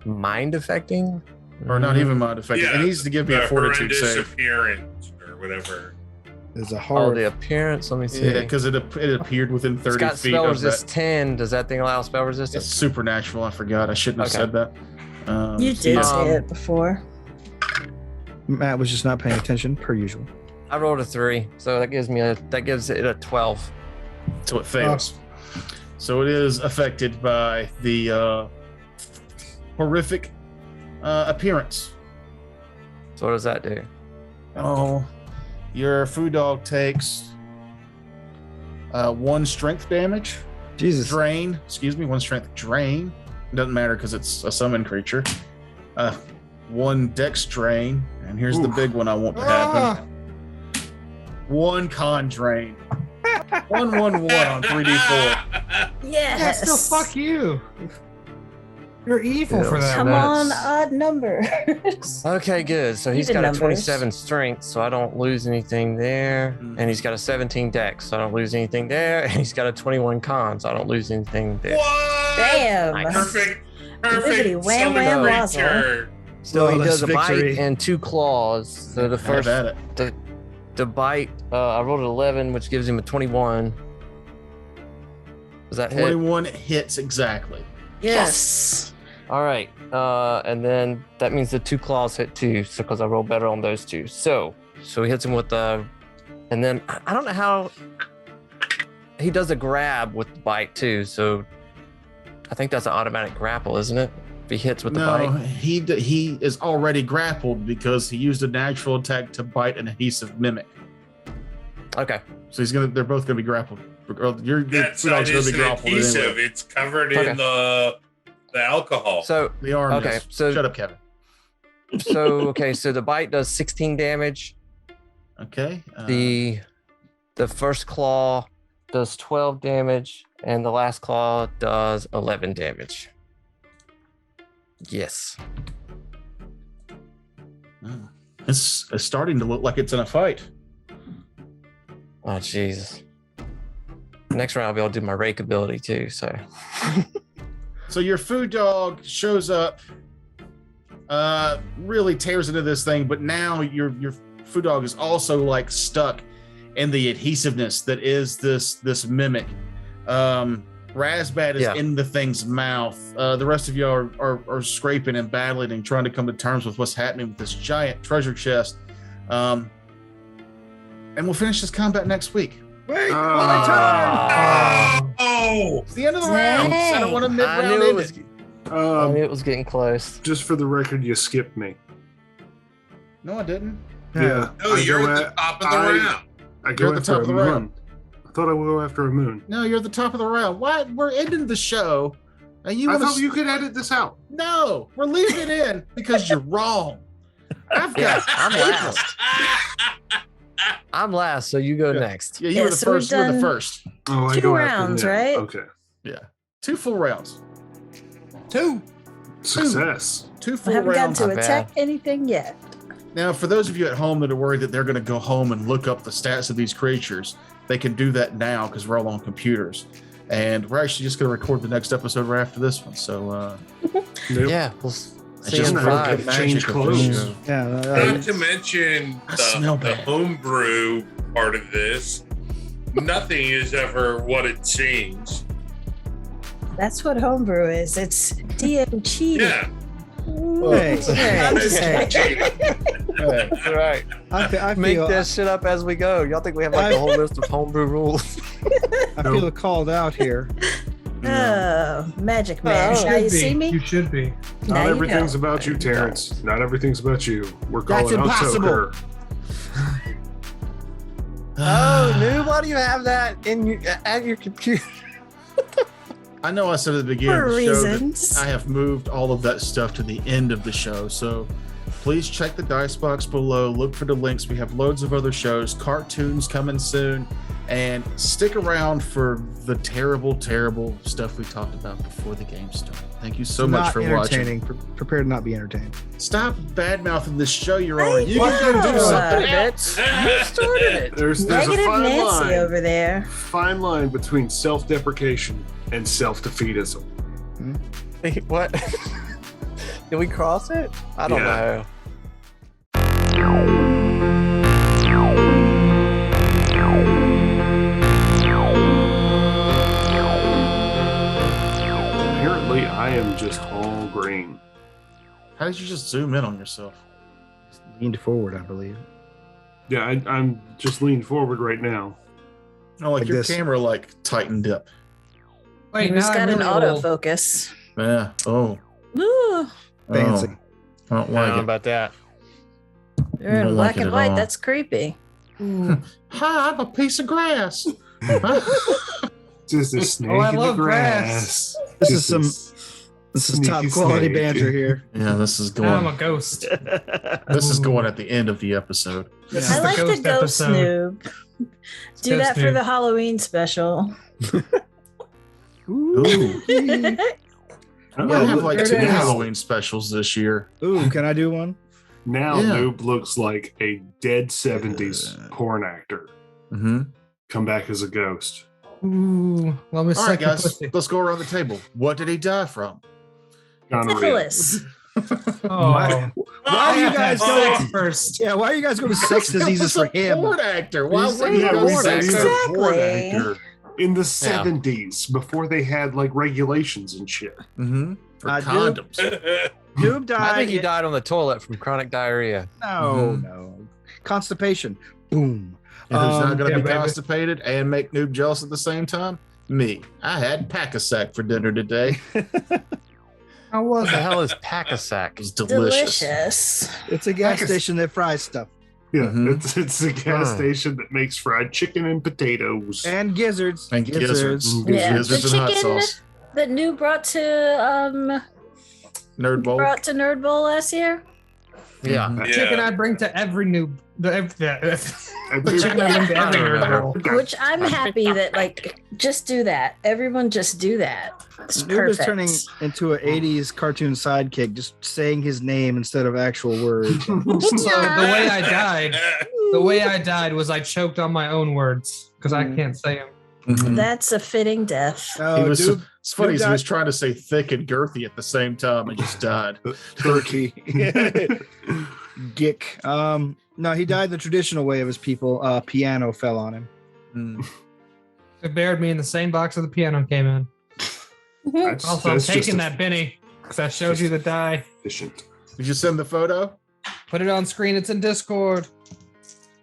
Mind affecting, Or not even mind affecting? Yeah, It needs to give me the a fortitude horrendous save. appearance or whatever. There's a Oh, horror. the appearance. Let me see. Yeah, because it appeared within It's 30 got feet spell of resist that. 10. Does that thing allow spell It's resistance? supernatural. I forgot. I shouldn't have Okay. said that. You so did yeah. say it before. Matt was just not paying attention, per usual. I rolled a 3, so that gives it a 12. So it fails. So it is affected by the horrific appearance. So what does that do? Oh, your food dog takes 1 strength damage. Jesus. Drain. Excuse me, 1 strength drain. It doesn't matter because it's a summon creature. 1 dex drain. And here's the big one I want to happen. 1 con drain. 1 on 3d4. Yeah, Yes. still fuck you. You're evil for that. Come on, That's- odd numbers. Okay, good. So he's Even got numbers. a 27 strength, so I don't lose anything there. Mhm. And he's got a 17 dex, so I don't lose anything there. And he's got a 21 con, so I don't lose anything there. What? Damn. Nice. Perfect. Libbity, Perfect. wham, summon wham, creature. So he Flawless does a victory. bite and 2 claws. So the Have first, at it. the bite, I rolled an 11, which gives him a 21. Does that hit? 21 hits exactly. Yes. All right. And then that means the 2 claws hit too, so because I rolled better on those 2. So he hits him with the, and then I don't know how he does a grab with the bite too. So I think that's an automatic grapple, isn't it? If he hits with the No, bite. he is already grappled because he used a natural attack to bite an adhesive mimic. Okay. So they're both gonna be grappled. Your That food dog's side gonna is be an grappled adhesive. anyway. It's covered Okay. in the alcohol. So The arm. okay, is. so- Shut up, Kevin. so the bite does 16 damage. Okay. The first claw does 12 damage, and the last claw does 11 damage. Yes. It's starting to look like it's in a fight. Oh Jesus. Next round I'll be able to do my rake ability too. So So your food dog shows up, really tears into this thing, but now your food dog is also like stuck in the adhesiveness that is this mimic. Razbat is Yeah. in the thing's mouth. The rest of you are scraping and battling and trying to come to terms with what's happening with this giant treasure chest. And we'll finish this combat next week. Wait, Oh, It's the end of the round. I don't want to I mid-round knew it end was, it. I knew it was getting close. Just for the record, you skipped me. No, I didn't. Yeah. no, I you're go at the at- top of the I- round. I You're go at the after top a of the moon. round. I thought I would go after a moon. No, you're at the top of the round. Why? We're ending the show. And you I want thought to? you could edit this out. No, we're leaving it in because you're wrong. I've Yeah, got. I'm last. I'm last, so you go Yeah. next. Yeah, you Yeah, were the so we've first. You were the done- first. Oh, I 2 go after rounds, them. right? Okay. 2 full rounds. 2. Success. 2 I full haven't gotten rounds. to Not attack bad. anything yet. Now, for those of you at home that are worried that they're going to go home and look up the stats of these creatures, they can do that now because we're all on computers. And we're actually just going to record the next episode right after this one. So, Nope. Yeah, we'll it's see you just in not the good 5. magic magic of this clothes. show. Yeah, Not to mention I smell the bad. homebrew part of this. Nothing is ever what it seems. That's what homebrew is. It's DM cheating. Yeah. Hey, I'm just hey. kidding. Right. I Make feel, that shit up as we go. Y'all think we have like a whole list of homebrew rules? I feel called out here. Oh, magic man. Oh, Now you see You me? should be. Now Not you everything's know. about you, Terrence. Not everything's about you. We're That's calling out impossible. Toker. Oh, noob, why do you have that in your at your computer? I know I said at the beginning For of the show that reasons. I have moved all of that stuff to the end of the show. So please check the dice box below. Look for the links. We have loads of other shows, cartoons coming soon, and stick around for the terrible, terrible stuff we talked about before the game started. Thank you so much Not for watching. entertaining. Prepare to not be entertained. Stop bad mouthing this show you're I on. You can go do know. something else. You started it. There's a Negative fine Nancy line. over there. Fine line between self-deprecation and self-defeatism. What? Did we cross it? I don't Yeah. know. Apparently, I am just all green. How did you just zoom in on yourself? Leaned forward, I believe. Yeah, I'm just leaning forward right now. Oh, like Like your this. camera like tightened up. Wait, Who's now got I'm an really autofocus? Yeah. Oh. Ooh, Fancy. I don't I don't like know it. about that. you're in don't black like it and at white. all. That's creepy. Hi, I'm a piece of grass. Huh? Just a snake I in the love grass. This Just This is sneaky top quality snake. banter here. Yeah, this is Now I'm going. a ghost. This is going at the end of the episode. This Yeah. is I like the ghost episode. noob. Do Ghost that for noob. the Halloween special. Ooh. We'll have like There 2 it is. Halloween specials this year. Ooh, can I do one? Now Yeah. Noob looks like a dead 70s porn actor. Mm-hmm. Come back as a ghost. Ooh, let me All right, suck your guys, pussy. let's go around the table. What did he die from? Gonorrhea. Syphilis. Oh, Why I do you have to guys have go? sex first. Yeah, why are you guys going to sex diseases for him? Porn actor. Why He's would a you Yeah, go we porn said he's actor? a porn Exactly. actor in the 70s before they had like regulations and shit. Mm-hmm. For I do. condoms. Noob died. I think he died on the toilet from chronic diarrhea. No, Mhm. no. Constipation. Boom. And who's not going to yeah, be baby. constipated and make Noob jealous at the same time? Me. I had Pack-a-Sack for dinner today. How was What the it? hell is Pack-a-Sack? It was delicious. Delicious. It's a gas Pack-a- station that fries stuff. Yeah, Mhm. it's a gas Mm. station that makes fried chicken and potatoes. And gizzards. And gizzards. Yeah, Gizzards the and hot chicken sauce. that New brought to Nerd Bowl. Nerd Bowl last year. Yeah. Mhm. Yeah. Chicken I bring to every new. The And chicken I bring to every Yeah. nerd bowl. Which I'm happy that just do that. Everyone just do that. It's Noob is perfect. turning into an 80s cartoon sidekick, just saying his name instead of actual words. So the way I died was I choked on my own words because I can't say them. Mhm. That's a fitting death. He was, Noob, it's funny, Noob he was died- trying to say thick and girthy at the same time and just died. turkey. Gick. No, he died the traditional way of his people. Piano fell on him. Mm. It buried me in the same box that the piano came in. That's, Also, I'm that's just taking that Benny because I showed you the die. efficient. Did you send the photo? Put it on screen. It's in Discord.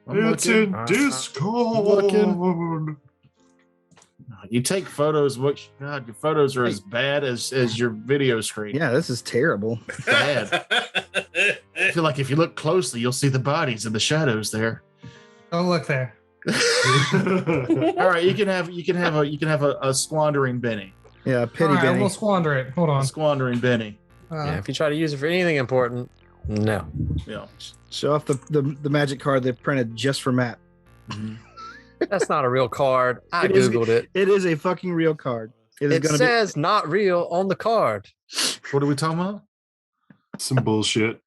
I'm It's looking. in Discord. You take photos. God, your photos are as bad as your video screen. Yeah, this is terrible. Bad. I feel like if you look closely, you'll see the bodies in the shadows there. Don't look there. All right, you can have a squandering Benny. Yeah, All pity right, Benny. we'll squander it. Hold A on. squandering Benny. Yeah, if you try to use it for anything important, no. Yeah. Show off the magic card they printed just for Matt. That's not a real card. I It is- Googled it. It is a fucking real card. It is It gonna says not real on the card. What are we talking about? Some bullshit.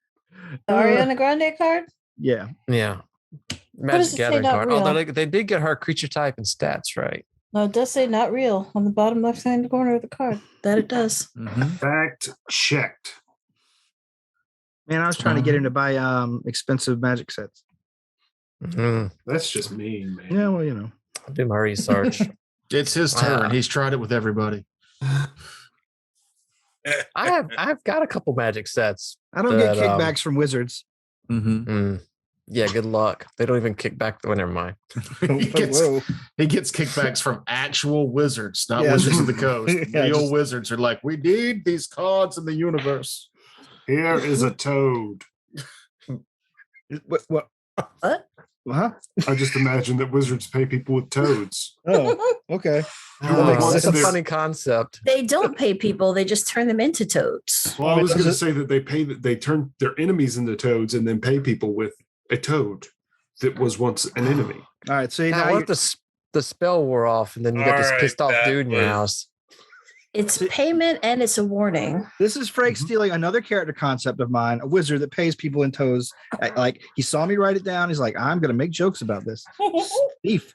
The Ariana Grande card? be. Yeah. Yeah. does Magic it say Gathering not card. real? Although they did get her creature type and stats right. No, it does say not real on the bottom left hand corner of the card. That it does. Mm-hmm. Fact checked. Man, I was trying to get him to buy expensive magic sets. Mm, That's just mean, man. Yeah, well, you know. I'll do my research. It's his turn. He's tried it with everybody. I've got a couple magic sets. I don't get That, kickbacks from wizards. Mm-hmm. Mm, yeah, good luck. They don't even kick back. Oh, never mind. he gets Whoa. kickbacks from actual wizards, not Yeah. Wizards of the Coast. Yeah, Real just- wizards are like, we need these cards in the universe. Here is a toad. What? What? Huh? I just imagine that wizards pay people with toads. Oh, okay. Oh, that's a They're- funny concept. They don't pay people, they just turn them into toads. Well, I was Does going to it- say that they turn their enemies into toads and then pay people with a toad that was once an enemy. All right. So Now, now what you, if the spell wore off and then you got this Alright, pissed off that dude in your was- house? It's payment and it's a warning. this is Frank Mhm. stealing another character concept of mine, a wizard that pays people in toes. Like he saw me write it down. He's like, I'm gonna make jokes about this. Thief.